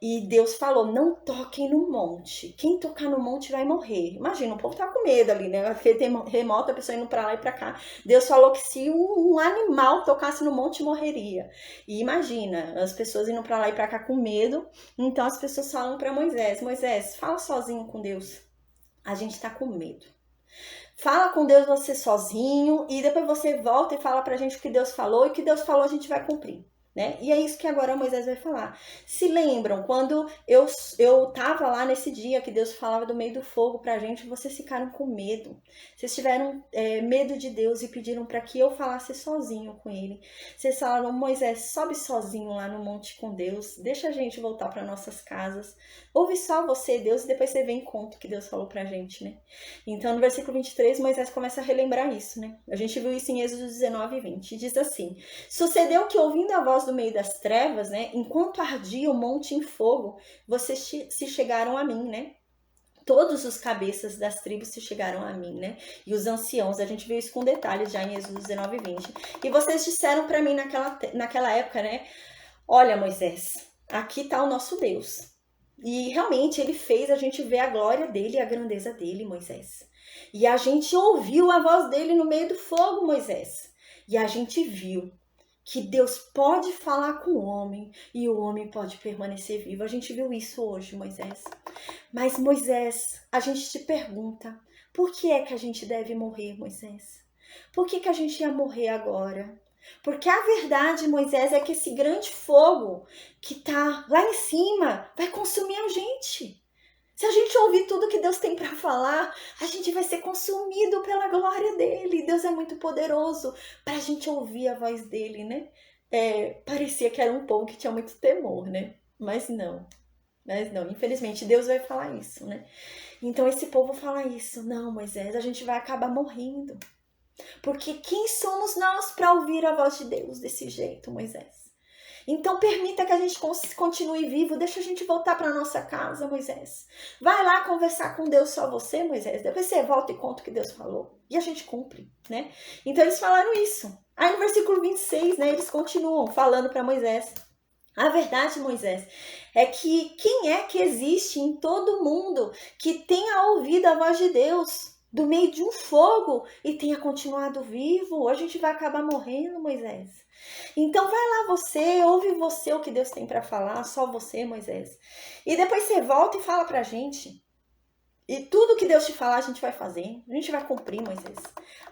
Speaker 1: E Deus falou, não toquem no monte, quem tocar no monte vai morrer. Imagina, o povo tá com medo ali, né? Aquele terremoto, a pessoa indo para lá e para cá. Deus falou que se um animal tocasse no monte, morreria. E imagina, as pessoas indo para lá e para cá com medo, então as pessoas falam para Moisés, Moisés, fala sozinho com Deus, a gente tá com medo. Fala com Deus você sozinho e depois você volta e fala pra gente o que Deus falou e o que Deus falou a gente vai cumprir, né? E é isso que agora Moisés vai falar. Se lembram, quando eu tava lá nesse dia que Deus falava do meio do fogo pra gente, vocês ficaram com medo. Vocês tiveram medo de Deus e pediram para que eu falasse sozinho com ele. Vocês falaram, Moisés, sobe sozinho lá no monte com Deus, deixa a gente voltar para nossas casas. Ouve só você, Deus, e depois você vem e conta o que Deus falou pra gente, né? Então, no versículo 23, Moisés começa a relembrar isso, né? A gente viu isso em Êxodo 19 e 20. E diz assim, sucedeu que ouvindo a voz do meio das trevas, né? Enquanto ardia o monte em fogo, vocês se chegaram a mim, né? Todos os cabeças das tribos se chegaram a mim, né? E os anciãos, a gente viu isso com detalhes já em Êxodo 19 e 20. E vocês disseram pra mim naquela época, né? Olha, Moisés, aqui tá o nosso Deus. E realmente ele fez a gente ver a glória dele e a grandeza dele, Moisés. E a gente ouviu a voz dele no meio do fogo, Moisés. E a gente viu que Deus pode falar com o homem e o homem pode permanecer vivo. A gente viu isso hoje, Moisés. Mas, Moisés, a gente te pergunta, por que é que a gente deve morrer, Moisés? Por que a gente ia morrer agora? Porque a verdade, Moisés, é que esse grande fogo que tá lá em cima vai consumir a gente. Se a gente ouvir tudo que Deus tem para falar, a gente vai ser consumido pela glória dele. Deus é muito poderoso para a gente ouvir a voz dele, né? Parecia que era um povo que tinha muito temor, né? Mas não, infelizmente Deus vai falar isso, né? Então esse povo fala isso: não, Moisés, a gente vai acabar morrendo. Porque quem somos nós para ouvir a voz de Deus desse jeito, Moisés? Então permita que a gente continue vivo, deixa a gente voltar para nossa casa, Moisés. Vai lá conversar com Deus só você, Moisés. Depois você volta e conta o que Deus falou. E a gente cumpre, né? Então eles falaram isso. Aí no versículo 26, né, eles continuam falando para Moisés. A verdade, Moisés, é que quem é que existe em todo mundo que tenha ouvido a voz de Deus do meio de um fogo e tenha continuado vivo? A gente vai acabar morrendo, Moisés. Então vai lá ouve você o que Deus tem para falar, só você, Moisés. E depois você volta e fala pra gente. E tudo que Deus te falar, a gente vai fazer. A gente vai cumprir, Moisés.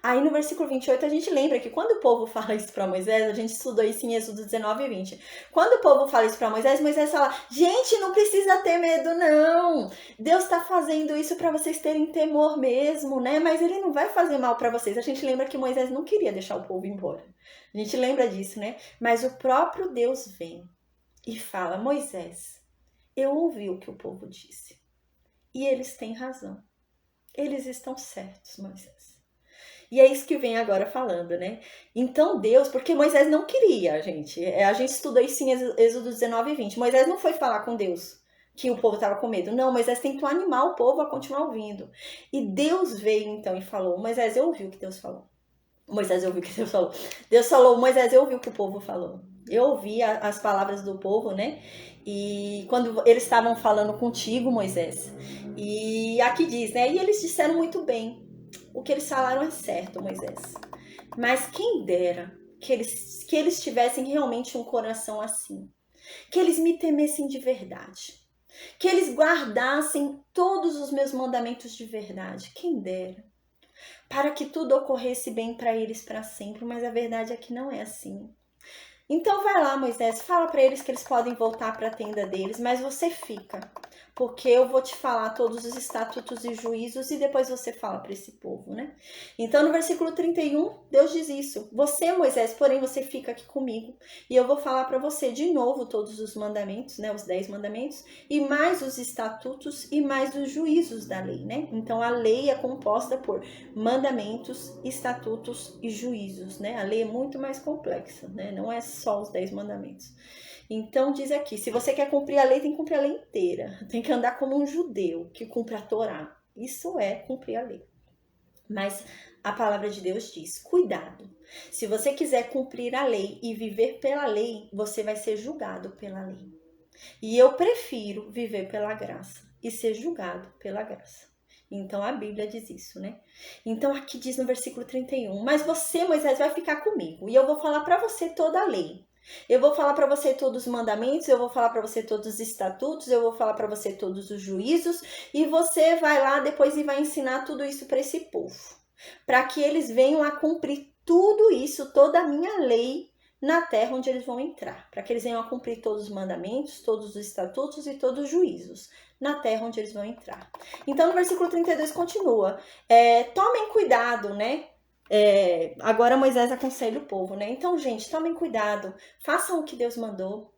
Speaker 1: Aí no versículo 28, a gente lembra que quando o povo fala isso para Moisés, a gente estudou isso em Êxodo 19 e 20. Quando o povo fala isso para Moisés, Moisés fala: gente, não precisa ter medo, não. Deus está fazendo isso para vocês terem temor mesmo, né? Mas ele não vai fazer mal para vocês. A gente lembra que Moisés não queria deixar o povo embora. A gente lembra disso, né? Mas o próprio Deus vem e fala: Moisés, eu ouvi o que o povo disse. E eles têm razão. Eles estão certos, Moisés. E é isso que vem agora falando, né? Então Deus, porque Moisés não queria, gente. A gente estudou isso em Êxodo 19 e 20. Moisés não foi falar com Deus que o povo estava com medo. Não, Moisés tentou animar o povo a continuar ouvindo. E Deus veio então e falou: Moisés, eu ouvi o que Deus falou. Moisés, eu ouvi o que Deus falou. Deus falou: Moisés, eu ouvi o que o povo falou. Eu ouvi as palavras do povo, né? E quando eles estavam falando contigo, Moisés. E aqui diz, né? E eles disseram muito bem. O que eles falaram é certo, Moisés. Mas quem dera que eles tivessem realmente um coração assim. Que eles me temessem de verdade. Que eles guardassem todos os meus mandamentos de verdade. Quem dera. Para que tudo ocorresse bem para eles para sempre. Mas a verdade é que não é assim. Então vai lá, Moisés, fala para eles que eles podem voltar para a tenda deles, mas você fica, porque eu vou te falar todos os estatutos e juízos e depois você fala para esse povo, né? Então no versículo 31, Deus diz isso: você, Moisés, porém você fica aqui comigo e eu vou falar para você de novo todos os mandamentos, né? Os 10 mandamentos e mais os estatutos e mais os juízos da lei, né? Então a lei é composta por mandamentos, estatutos e juízos, né? A lei é muito mais complexa, né? Não é só os 10 mandamentos. Então diz aqui, se você quer cumprir a lei, tem que cumprir a lei inteira. Tem que andar como um judeu que cumpre a Torá. Isso é cumprir a lei. Mas a palavra de Deus diz, cuidado. Se você quiser cumprir a lei e viver pela lei, você vai ser julgado pela lei. E eu prefiro viver pela graça e ser julgado pela graça. Então a Bíblia diz isso, né? Então aqui diz no versículo 31, mas você, Moisés, vai ficar comigo e eu vou falar para você toda a lei. Eu vou falar para você todos os mandamentos, eu vou falar para você todos os estatutos, eu vou falar para você todos os juízos e você vai lá depois e vai ensinar tudo isso para esse povo. Para que eles venham a cumprir tudo isso, toda a minha lei na terra onde eles vão entrar. Para que eles venham a cumprir todos os mandamentos, todos os estatutos e todos os juízos na terra onde eles vão entrar. Então no versículo 32 continua, tomem cuidado, né? Agora Moisés aconselha o povo, né? Então, gente, tomem cuidado, façam o que Deus mandou.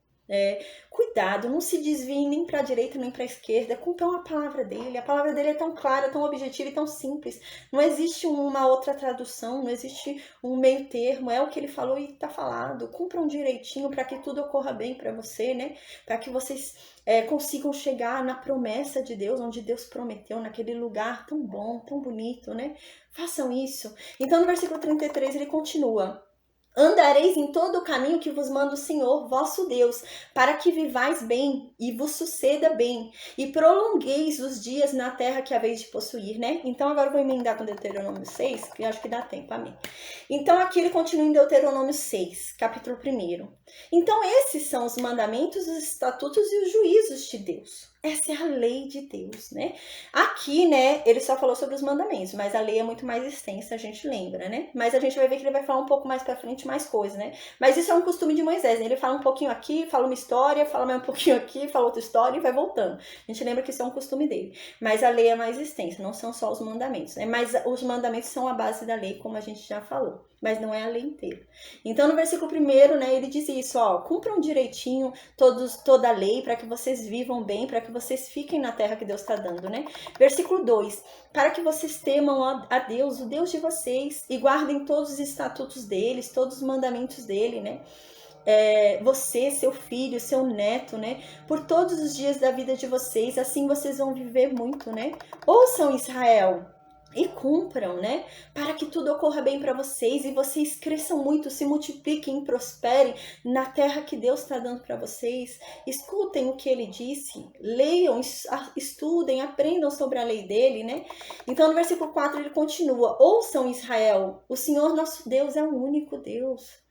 Speaker 1: Cuidado, não se desviem nem para a direita nem para a esquerda, cumpram a palavra dele. A palavra dele é tão clara, tão objetiva e tão simples. Não existe uma outra tradução, não existe um meio termo. É o que ele falou e está falado. Cumpram direitinho para que tudo ocorra bem para você, né? Para que vocês consigam chegar na promessa de Deus, onde Deus prometeu, naquele lugar tão bom, tão bonito, né? Façam isso. Então no versículo 33 ele continua: andareis em todo o caminho que vos manda o Senhor, vosso Deus, para que vivais bem e vos suceda bem, e prolongueis os dias na terra que haveis de possuir, né? Então agora eu vou emendar com Deuteronômio 6, que eu acho que dá tempo, amém. Então aqui ele continua em Deuteronômio 6, capítulo 1. Então esses são os mandamentos, os estatutos e os juízos de Deus. Essa é a lei de Deus, né? Aqui, né, ele só falou sobre os mandamentos, mas a lei é muito mais extensa, a gente lembra, né? Mas a gente vai ver que ele vai falar um pouco mais pra frente mais coisas, né? Mas isso é um costume de Moisés, né? Ele fala um pouquinho aqui, fala uma história, fala mais um pouquinho aqui, fala outra história e vai voltando. A gente lembra que isso é um costume dele. Mas a lei é mais extensa, não são só os mandamentos, né? Mas os mandamentos são a base da lei, como a gente já falou. Mas não é a lei inteira. Então, no versículo 1, né, ele diz isso, ó, cumpram direitinho toda a lei para que vocês vivam bem, para que vocês fiquem na terra que Deus está dando, né? Versículo 2, para que vocês temam a Deus, o Deus de vocês, e guardem todos os estatutos deles, todos os mandamentos dele, né? Você, seu filho, seu neto, né? Por todos os dias da vida de vocês, assim vocês vão viver muito, né? Ouçam, Israel, e cumpram, né? Para que tudo ocorra bem para vocês e vocês cresçam muito, se multipliquem e prosperem na terra que Deus está dando para vocês. Escutem o que ele disse, leiam, estudem, aprendam sobre a lei dele, né? Então no versículo 4 ele continua: ouçam, Israel, o Senhor nosso Deus é o único Deus.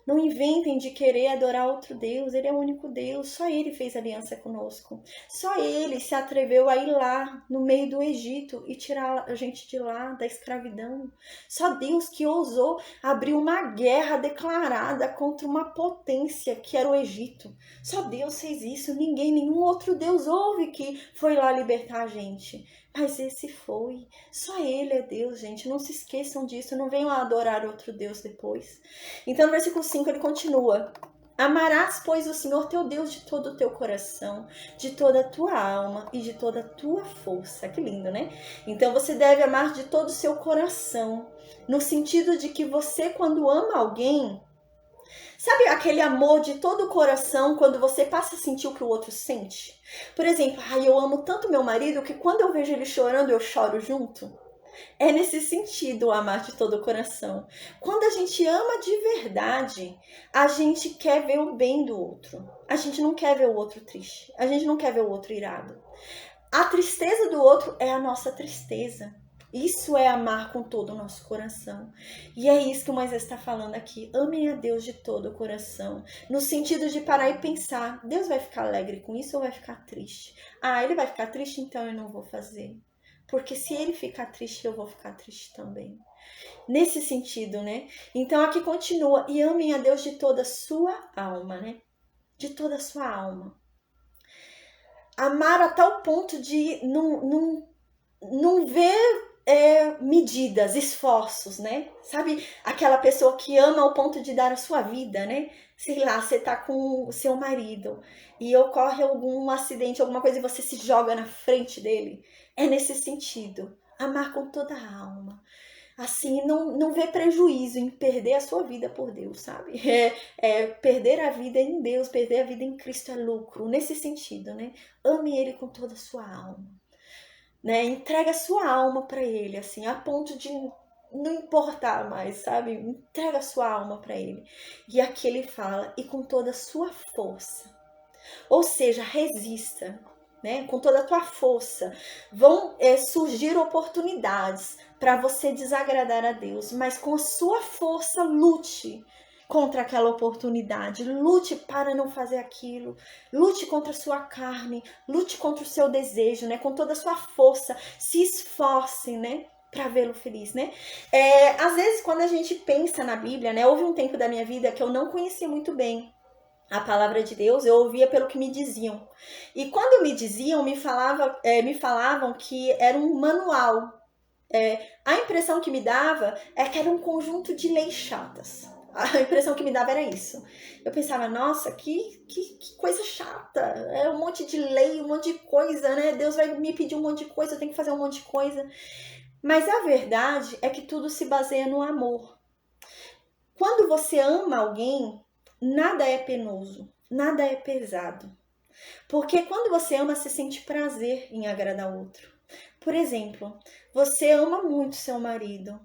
Speaker 1: Não inventem de querer adorar outro Deus, ele é o único Deus, só ele fez aliança conosco. Só ele se atreveu a ir lá no meio do Egito e tirar a gente de lá, da escravidão. Só Deus que ousou abrir uma guerra declarada contra uma potência que era o Egito. Só Deus fez isso, nenhum outro Deus houve que foi lá libertar a gente. Mas esse foi. Só ele é Deus, gente. Não se esqueçam disso. Não venham a adorar outro Deus depois. Então, no versículo 5, ele continua: amarás, pois, o Senhor teu Deus de todo o teu coração, de toda a tua alma e de toda a tua força. Que lindo, né? Então, você deve amar de todo o seu coração. No sentido de que você, quando ama alguém... Sabe aquele amor de todo o coração quando você passa a sentir o que o outro sente? Por exemplo, eu amo tanto meu marido que quando eu vejo ele chorando, eu choro junto. É nesse sentido o amar de todo o coração. Quando a gente ama de verdade, a gente quer ver o bem do outro. A gente não quer ver o outro triste. A gente não quer ver o outro irado. A tristeza do outro é a nossa tristeza. Isso é amar com todo o nosso coração. E é isso que o Moisés está falando aqui. Amem a Deus de todo o coração. No sentido de parar e pensar: Deus vai ficar alegre com isso ou vai ficar triste? Ele vai ficar triste, então eu não vou fazer. Porque se ele ficar triste, eu vou ficar triste também. Nesse sentido, né? Então aqui continua: e amem a Deus de toda a sua alma, né? De toda a sua alma. Amar a tal ponto de não ver medidas, esforços, né? Sabe aquela pessoa que ama ao ponto de dar a sua vida, né? Sei lá, você tá com o seu marido e ocorre algum acidente, alguma coisa e você se joga na frente dele. É nesse sentido, amar com toda a alma. Assim, não vê prejuízo em perder a sua vida por Deus, sabe? Perder a vida em Deus, perder a vida em Cristo é lucro, nesse sentido, né? Ame Ele com toda a sua alma. Né? Entrega a sua alma para ele, assim, a ponto de não importar mais, sabe? Entrega a sua alma para ele. E aqui ele fala: e com toda a sua força. Ou seja, resista, né? Com toda a tua força. Vão surgir oportunidades para você desagradar a Deus, mas com a sua força lute contra aquela oportunidade, lute para não fazer aquilo, lute contra a sua carne, lute contra o seu desejo, né? Com toda a sua força, se esforce, né? Para vê-lo feliz, né? Às vezes, quando a gente pensa na Bíblia, né? Houve um tempo da minha vida que eu não conhecia muito bem a palavra de Deus, eu ouvia pelo que me diziam. E quando me diziam, me falavam que era um manual. A impressão que me dava é que era um conjunto de leis chatas. A impressão que me dava era isso. Eu pensava: nossa, que coisa chata. É um monte de lei, um monte de coisa, né? Deus vai me pedir um monte de coisa, eu tenho que fazer um monte de coisa. Mas a verdade é que tudo se baseia no amor. Quando você ama alguém, nada é penoso, nada é pesado. Porque quando você ama, você sente prazer em agradar o outro. Por exemplo, você ama muito seu marido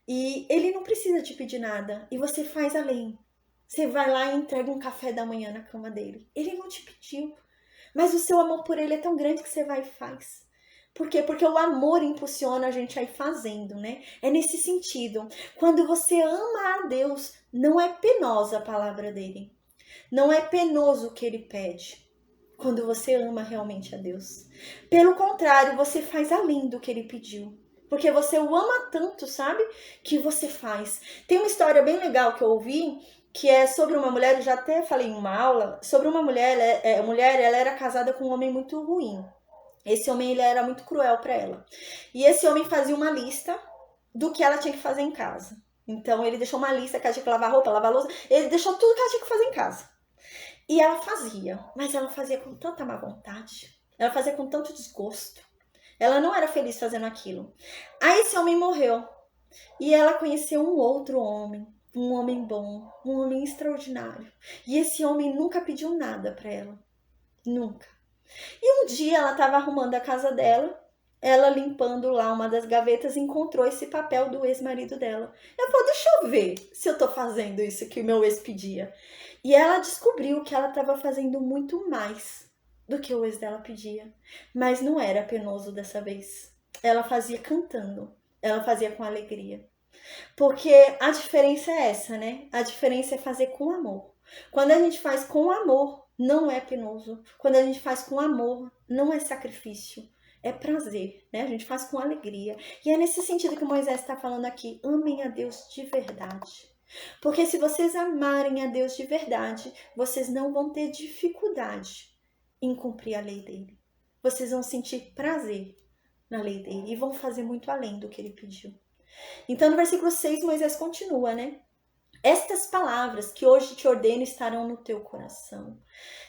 Speaker 1: e ele não precisa te pedir nada e você faz além. Você vai lá e entrega um café da manhã na cama dele. Ele não te pediu, mas o seu amor por ele é tão grande que você vai e faz. Por quê? Porque o amor impulsiona a gente a ir fazendo, né? É nesse sentido. Quando você ama a Deus, não é penosa a palavra dele. Não é penoso o que ele pede. quando você ama realmente a Deus. Pelo contrário, você faz além do que ele pediu. Porque você o ama tanto, sabe? Que você faz. Tem uma história bem legal que eu ouvi, que é sobre uma mulher, eu já até falei em uma aula, sobre uma mulher, ela era casada com um homem muito ruim. Esse homem, ele era muito cruel para ela. E esse homem fazia uma lista do que ela tinha que fazer em casa. Então, ele deixou uma lista que ela tinha que lavar roupa, lavar louça, ele deixou tudo que ela tinha que fazer em casa. E ela fazia, mas ela fazia com tanta má vontade, ela fazia com tanto desgosto. Ela não era feliz fazendo aquilo. Aí esse homem morreu. E ela conheceu um outro homem. Um homem bom. Um homem extraordinário. E esse homem nunca pediu nada para ela. Nunca. E um dia ela estava arrumando a casa dela. Ela limpando lá uma das gavetas, encontrou esse papel do ex-marido dela. Ela falou, deixa eu ver se eu tô fazendo isso que o meu ex pedia. E ela descobriu que ela estava fazendo muito mais do que o ex dela pedia. Mas não era penoso dessa vez. Ela fazia cantando. Ela fazia com alegria. Porque a diferença é essa, né? A diferença é fazer com amor. Quando a gente faz com amor, não é penoso. Quando a gente faz com amor, não é sacrifício. É prazer, né? A gente faz com alegria. E é nesse sentido que Moisés está falando aqui. Amem a Deus de verdade. Porque se vocês amarem a Deus de verdade, vocês não vão ter dificuldade em cumprir a lei dele. Vocês vão sentir prazer na lei dele e vão fazer muito além do que ele pediu. Então, no versículo 6, Moisés continua, né? Estas palavras que hoje te ordeno estarão no teu coração.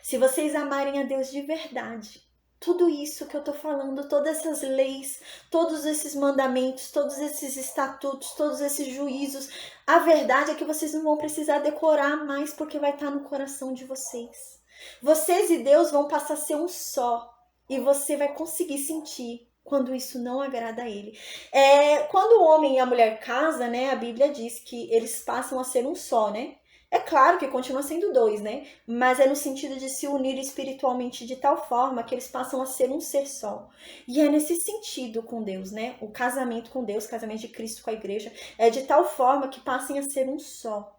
Speaker 1: Se vocês amarem a Deus de verdade, tudo isso que eu tô falando, todas essas leis, todos esses mandamentos, todos esses estatutos, todos esses juízos, a verdade é que vocês não vão precisar decorar mais porque vai estar no coração de vocês. Vocês e Deus vão passar a ser um só e você vai conseguir sentir quando isso não agrada a ele. Quando o homem e a mulher casam, né, a Bíblia diz que eles passam a ser um só, né? É claro que continua sendo dois, né? Mas é no sentido de se unir espiritualmente de tal forma que eles passam a ser um ser só. E é nesse sentido com Deus, né? O casamento com Deus, o casamento de Cristo com a igreja, é de tal forma que passem a ser um só.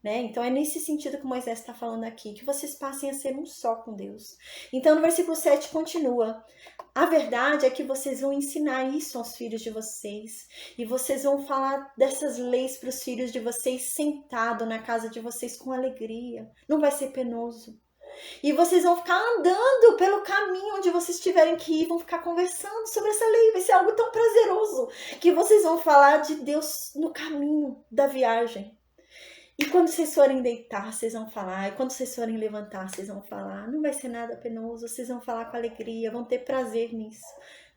Speaker 1: Né? Então é nesse sentido que Moisés está falando aqui, que vocês passem a ser um só com Deus. Então no versículo 7 continua: a verdade é que vocês vão ensinar isso aos filhos de vocês, e vocês vão falar dessas leis para os filhos de vocês sentado na casa de vocês com alegria, não vai ser penoso. E vocês vão ficar andando pelo caminho onde vocês tiverem que ir, vão ficar conversando sobre essa lei, vai ser algo tão prazeroso, que vocês vão falar de Deus no caminho da viagem. E quando vocês forem deitar, vocês vão falar. E quando vocês forem levantar, vocês vão falar. Não vai ser nada penoso, vocês vão falar com alegria, vão ter prazer nisso.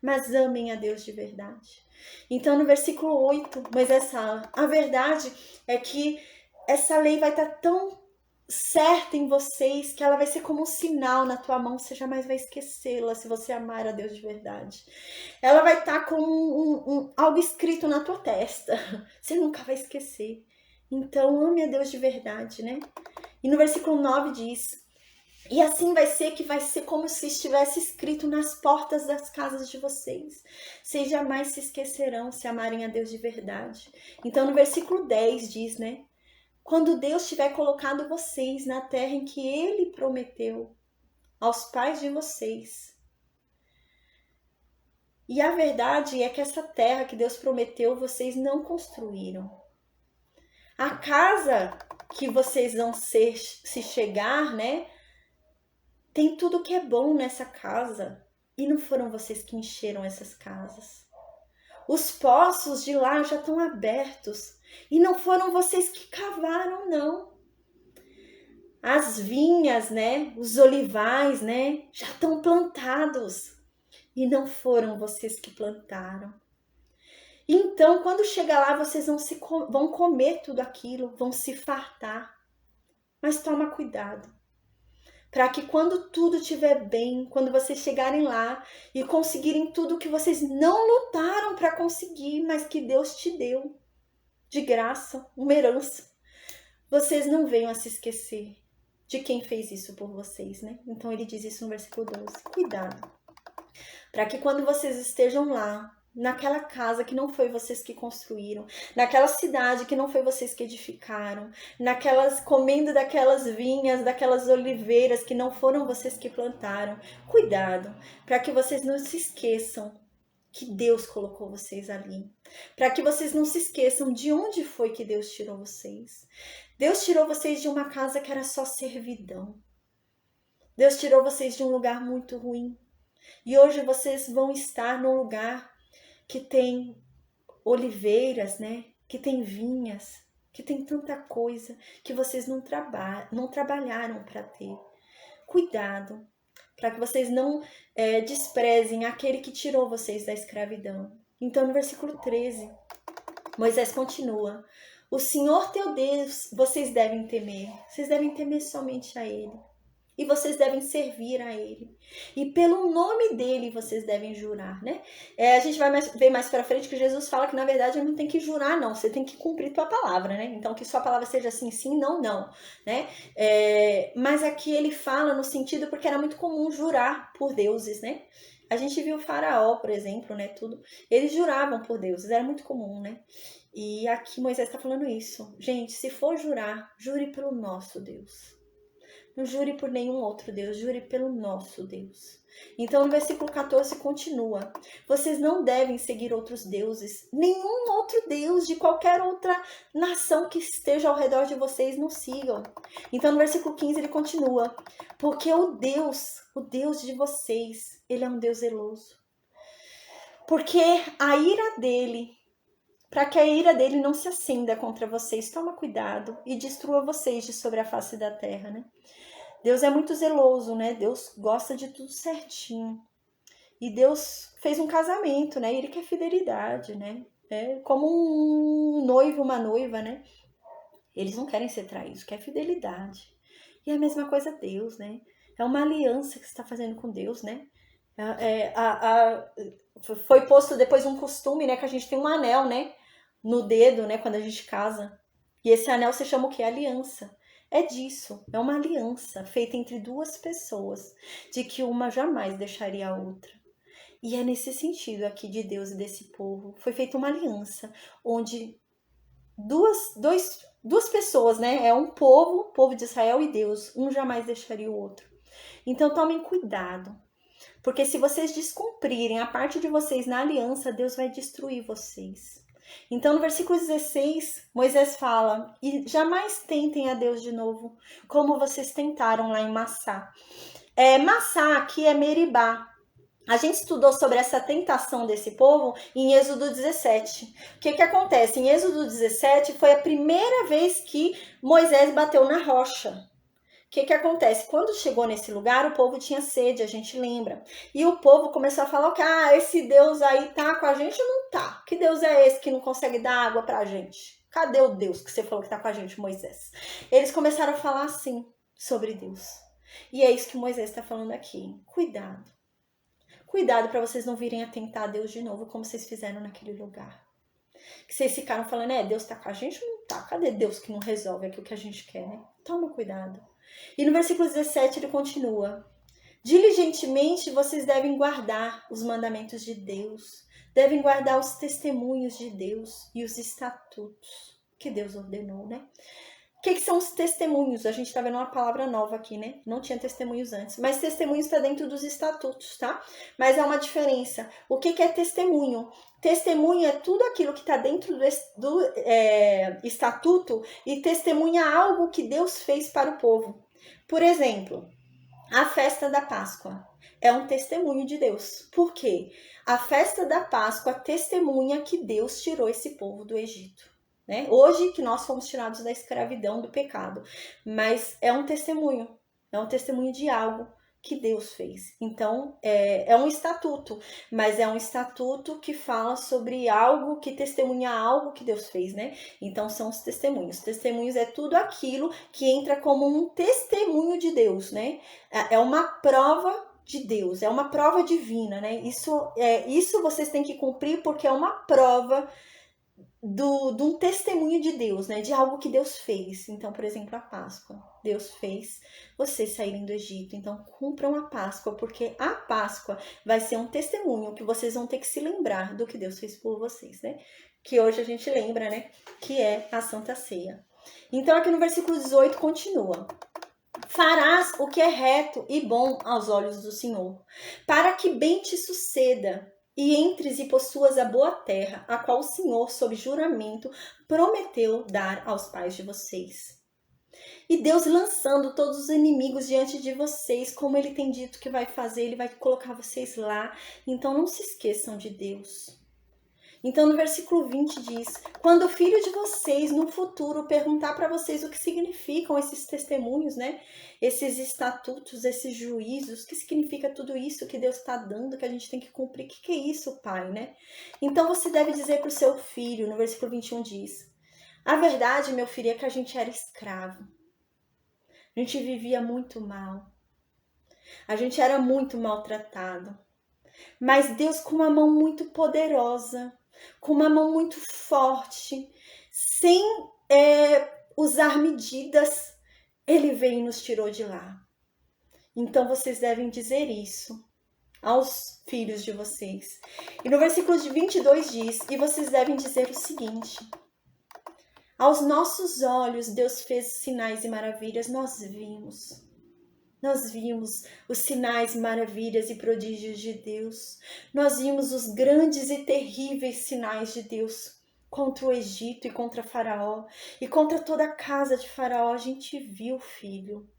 Speaker 1: Mas amem a Deus de verdade. Então, no versículo 8, Moisés fala: a verdade é que essa lei vai estar tão certa em vocês que ela vai ser como um sinal na tua mão, você jamais vai esquecê-la se você amar a Deus de verdade. Ela vai estar como algo escrito na tua testa, você nunca vai esquecer. Então, ame a Deus de verdade, né? E no versículo 9 diz: e assim vai ser como se estivesse escrito nas portas das casas de vocês. Vocês jamais se esquecerão se amarem a Deus de verdade. Então, no versículo 10 diz, né? Quando Deus tiver colocado vocês na terra em que Ele prometeu aos pais de vocês. E a verdade é que essa terra que Deus prometeu, vocês não construíram. A casa que vocês vão se chegar, né? Tem tudo que é bom nessa casa. E não foram vocês que encheram essas casas. Os poços de lá já estão abertos. E não foram vocês que cavaram, não. As vinhas, né? Os olivais, né? Já estão plantados. E não foram vocês que plantaram. Então, quando chegar lá, vocês vão comer tudo aquilo, vão se fartar. Mas toma cuidado, para que quando tudo estiver bem, quando vocês chegarem lá e conseguirem tudo que vocês não lutaram para conseguir, mas que Deus te deu, de graça, uma herança, vocês não venham a se esquecer de quem fez isso por vocês, né? Então ele diz isso no versículo 12, cuidado, para que quando vocês estejam lá, naquela casa que não foi vocês que construíram, naquela cidade que não foi vocês que edificaram, comendo daquelas vinhas, daquelas oliveiras que não foram vocês que plantaram. Cuidado, para que vocês não se esqueçam que Deus colocou vocês ali, para que vocês não se esqueçam de onde foi que Deus tirou vocês. Deus tirou vocês de uma casa que era só servidão. Deus tirou vocês de um lugar muito ruim. E hoje vocês vão estar num lugar que tem oliveiras, né? Que tem vinhas, que tem tanta coisa que vocês não trabalharam para ter. Cuidado, para que vocês não desprezem aquele que tirou vocês da escravidão. Então, no versículo 13, Moisés continua: o Senhor teu Deus, vocês devem temer somente a Ele. E vocês devem servir a Ele. E pelo nome dEle vocês devem jurar, né? A gente vai ver mais pra frente que Jesus fala que, na verdade, não tem que jurar, não. Você tem que cumprir tua palavra, né? Então, que sua palavra seja sim, sim, não, não, né? Mas aqui ele fala no sentido porque era muito comum jurar por deuses, né? A gente viu o faraó, por exemplo, né? Tudo. Eles juravam por deuses, era muito comum, né? E aqui Moisés está falando isso. Gente, se for jurar, jure pelo nosso Deus. Não jure por nenhum outro Deus, jure pelo nosso Deus. Então, no versículo 14 continua: vocês não devem seguir outros deuses, nenhum outro Deus de qualquer outra nação que esteja ao redor de vocês, não sigam. Então, no versículo 15 ele continua: porque o Deus de vocês, ele é um Deus zeloso. Porque a ira dele, para que a ira dele não se acenda contra vocês, toma cuidado e destrua vocês de sobre a face da terra, né? Deus é muito zeloso, né? Deus gosta de tudo certinho. E Deus fez um casamento, né? Ele quer fidelidade, né? É como um noivo, uma noiva, né? Eles não querem ser traídos, quer fidelidade. E é a mesma coisa Deus, né? É uma aliança que você está fazendo com Deus, né? Foi posto depois um costume, né? Que a gente tem um anel, né? No dedo, né? Quando a gente casa. E esse anel se chama o quê? Aliança. É disso, é uma aliança feita entre duas pessoas, de que uma jamais deixaria a outra. E é nesse sentido aqui de Deus e desse povo. Foi feita uma aliança, onde duas pessoas, né? É um povo, o povo de Israel e Deus. Um jamais deixaria o outro. Então tomem cuidado, porque se vocês descumprirem a parte de vocês na aliança, Deus vai destruir vocês. Então, no versículo 16, Moisés fala: e jamais tentem a Deus de novo, como vocês tentaram lá em Massá. Massá aqui é Meribá. A gente estudou sobre essa tentação desse povo em Êxodo 17. O que acontece? Em Êxodo 17 foi a primeira vez que Moisés bateu na rocha. O que acontece? Quando chegou nesse lugar, o povo tinha sede, a gente lembra. E o povo começou a falar que esse Deus aí tá com a gente ou não tá? Que Deus é esse que não consegue dar água pra gente? Cadê o Deus que você falou que tá com a gente, Moisés? Eles começaram a falar assim sobre Deus. E é isso que Moisés está falando aqui. Cuidado. Cuidado para vocês não virem a tentar Deus de novo, como vocês fizeram naquele lugar. Que vocês ficaram falando, Deus tá com a gente ou não tá? Cadê Deus que não resolve aquilo que a gente quer, né? Toma cuidado. E no versículo 17 ele continua: diligentemente vocês devem guardar os mandamentos de Deus, devem guardar os testemunhos de Deus e os estatutos que Deus ordenou, né? O que são os testemunhos? A gente tá vendo uma palavra nova aqui, né? Não tinha testemunhos antes, mas testemunhos está dentro dos estatutos, tá? Mas há uma diferença. O que é testemunho? Testemunho é tudo aquilo que está dentro do estatuto e testemunha algo que Deus fez para o povo. Por exemplo, a festa da Páscoa é um testemunho de Deus. Por quê? A festa da Páscoa testemunha que Deus tirou esse povo do Egito. Né? Hoje que nós fomos tirados da escravidão, do pecado. Mas é um testemunho de algo que Deus fez. Então, é um estatuto, mas é um estatuto que fala sobre algo, que testemunha algo que Deus fez, né? Então, são os testemunhos. Testemunhos é tudo aquilo que entra como um testemunho de Deus, né? É uma prova de Deus, é uma prova divina, né? Isso vocês têm que cumprir porque é uma prova de um testemunho de Deus, né? De algo que Deus fez. Então, por exemplo, a Páscoa. Deus fez vocês saírem do Egito. Então, cumpram a Páscoa, porque a Páscoa vai ser um testemunho que vocês vão ter que se lembrar do que Deus fez por vocês, né? Que hoje a gente lembra, né? Que é a Santa Ceia. Então, aqui no versículo 18 continua. Farás o que é reto e bom aos olhos do Senhor, para que bem te suceda e entres e possuas a boa terra, a qual o Senhor, sob juramento, prometeu dar aos pais de vocês. E Deus lançando todos os inimigos diante de vocês, como Ele tem dito que vai fazer, Ele vai colocar vocês lá. Então não se esqueçam de Deus. Então no versículo 20 diz, quando o filho de vocês no futuro perguntar para vocês o que significam esses testemunhos, né? Esses estatutos, esses juízos, o que significa tudo isso que Deus está dando, que a gente tem que cumprir, o que é isso, pai, né? Então você deve dizer para o seu filho, no versículo 21 diz, a verdade, meu filho, é que a gente era escravo. A gente vivia muito mal. A gente era muito maltratado. Mas Deus, com uma mão muito poderosa, com uma mão muito forte, sem usar medidas, Ele veio e nos tirou de lá. Então vocês devem dizer isso aos filhos de vocês. E no versículo 22 diz, e vocês devem dizer o seguinte, aos nossos olhos Deus fez sinais e maravilhas, nós vimos os sinais, maravilhas e prodígios de Deus. Nós vimos os grandes e terríveis sinais de Deus contra o Egito e contra Faraó. E contra toda a casa de Faraó a gente viu, filho.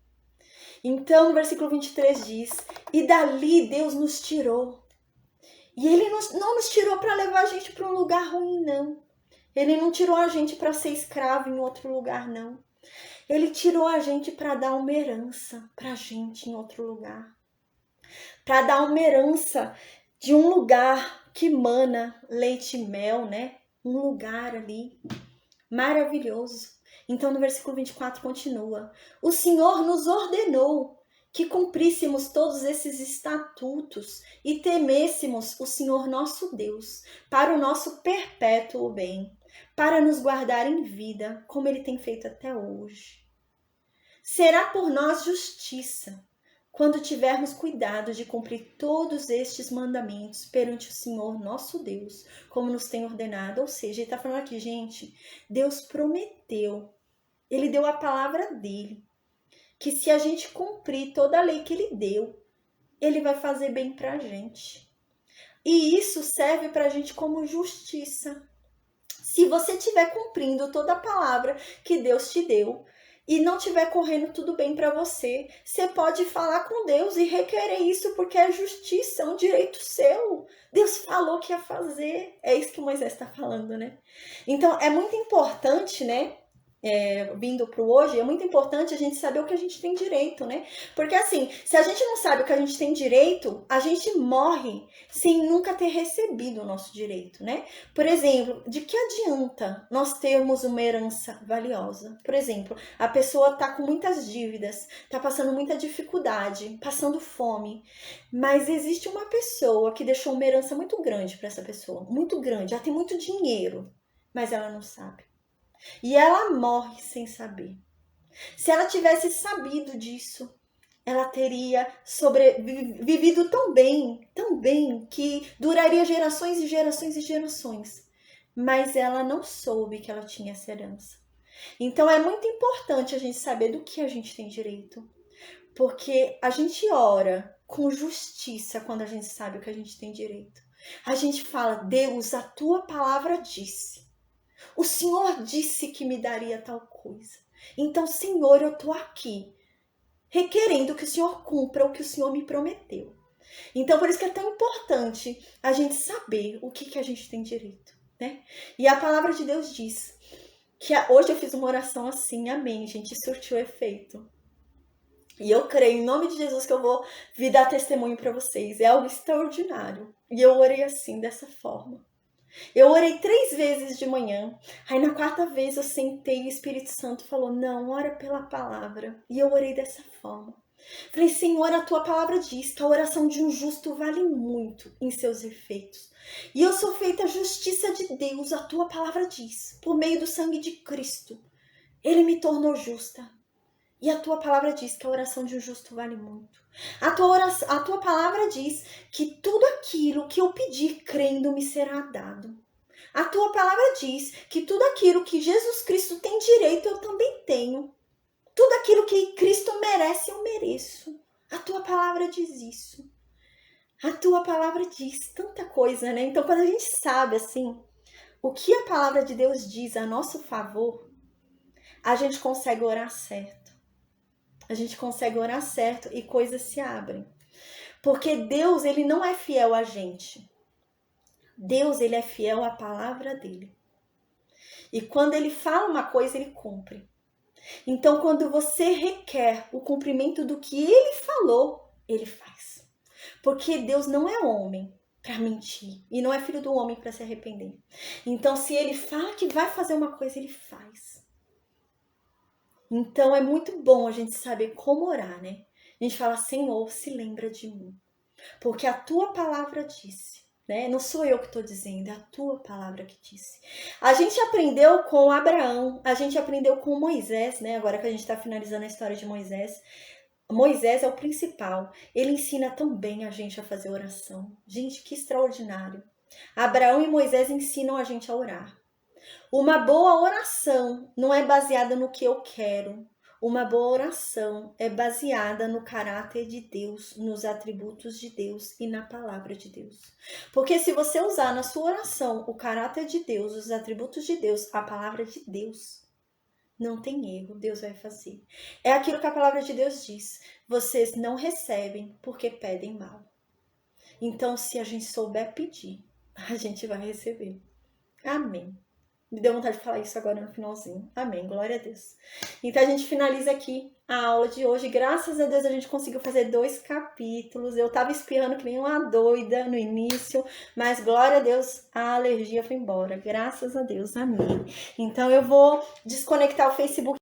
Speaker 1: Então, no versículo 23 diz, e dali Deus nos tirou. E Ele não nos tirou para levar a gente para um lugar ruim, não. Ele não tirou a gente para ser escravo em outro lugar, não. Ele tirou a gente para dar uma herança para a gente em outro lugar. Para dar uma herança de um lugar que mana leite e mel, né? Um lugar ali maravilhoso. Então no versículo 24 continua. O Senhor nos ordenou que cumpríssemos todos esses estatutos e temêssemos o Senhor nosso Deus para o nosso perpétuo bem, para nos guardar em vida, como Ele tem feito até hoje. Será por nós justiça, quando tivermos cuidado de cumprir todos estes mandamentos perante o Senhor nosso Deus, como nos tem ordenado. Ou seja, Ele está falando aqui, gente, Deus prometeu, Ele deu a palavra dEle, que se a gente cumprir toda a lei que Ele deu, Ele vai fazer bem para a gente. E isso serve para a gente como justiça. Se você estiver cumprindo toda a palavra que Deus te deu e não estiver correndo tudo bem para você, você pode falar com Deus e requerer isso, porque é justiça, é um direito seu. Deus falou que ia fazer. É isso que Moisés está falando, né? Então, é muito importante, né? Vindo para o hoje, é muito importante a gente saber o que a gente tem direito, né? Porque assim, se a gente não sabe o que a gente tem direito, a gente morre sem nunca ter recebido o nosso direito, né? Por exemplo, de que adianta nós termos uma herança valiosa? Por exemplo, a pessoa tá com muitas dívidas, tá passando muita dificuldade, passando fome, mas existe uma pessoa que deixou uma herança muito grande para essa pessoa, muito grande, ela tem muito dinheiro, mas ela não sabe. E ela morre sem saber. Se ela tivesse sabido disso, ela teria vivido tão bem, que duraria gerações e gerações e gerações. Mas ela não soube que ela tinha essa herança. Então é muito importante a gente saber do que a gente tem direito. Porque a gente ora com justiça quando a gente sabe o que a gente tem direito. A gente fala, Deus, a tua palavra disse. O Senhor disse que me daria tal coisa. Então, Senhor, eu estou aqui, requerendo que o Senhor cumpra o que o Senhor me prometeu. Então, por isso que é tão importante a gente saber o que a gente tem direito, né? E a palavra de Deus diz que hoje eu fiz uma oração assim, amém, gente, surtiu efeito. E eu creio, em nome de Jesus, que eu vou vir dar testemunho para vocês. É algo extraordinário. E eu orei assim, dessa forma. Eu orei 3 vezes de manhã. Aí na 4ª vez eu sentei e o Espírito Santo falou, não, ora pela palavra. E eu orei dessa forma. Falei, Senhor, a tua palavra diz que a oração de um justo vale muito em seus efeitos. E eu sou feita a justiça de Deus, a tua palavra diz, por meio do sangue de Cristo. Ele me tornou justa. E a tua palavra diz que a oração de um justo vale muito. A tua palavra diz que tudo aquilo que eu pedir crendo me será dado. A tua palavra diz que tudo aquilo que Jesus Cristo tem direito eu também tenho. Tudo aquilo que Cristo merece eu mereço. A tua palavra diz isso. A tua palavra diz tanta coisa, né? Então quando a gente sabe assim, o que a palavra de Deus diz a nosso favor, a gente consegue orar certo. A gente consegue orar certo e coisas se abrem. Porque Deus, ele não é fiel a gente. Deus, ele é fiel à palavra dele. E quando ele fala uma coisa, ele cumpre. Então, quando você requer o cumprimento do que ele falou, ele faz. Porque Deus não é homem para mentir. E não é filho do homem para se arrepender. Então, se ele fala que vai fazer uma coisa, ele faz. Então é muito bom a gente saber como orar, né? A gente fala, Senhor, se lembra de mim. Porque a tua palavra disse, né? Não sou eu que estou dizendo, é a tua palavra que disse. A gente aprendeu com Abraão, a gente aprendeu com Moisés, né? Agora que a gente está finalizando a história de Moisés. Moisés é o principal. Ele ensina também a gente a fazer oração. Gente, que extraordinário. Abraão e Moisés ensinam a gente a orar. Uma boa oração não é baseada no que eu quero. Uma boa oração é baseada no caráter de Deus, nos atributos de Deus e na palavra de Deus. Porque se você usar na sua oração o caráter de Deus, os atributos de Deus, a palavra de Deus, não tem erro, Deus vai fazer. É aquilo que a palavra de Deus diz. Vocês não recebem porque pedem mal. Então, se a gente souber pedir, a gente vai receber. Amém. Me deu vontade de falar isso agora no finalzinho. Amém, glória a Deus. Então a gente finaliza aqui a aula de hoje. Graças a Deus a gente conseguiu fazer 2 capítulos. Eu tava espirrando que nem uma doida no início, mas glória a Deus, a alergia foi embora. Graças a Deus, amém. Então eu vou desconectar o Facebook.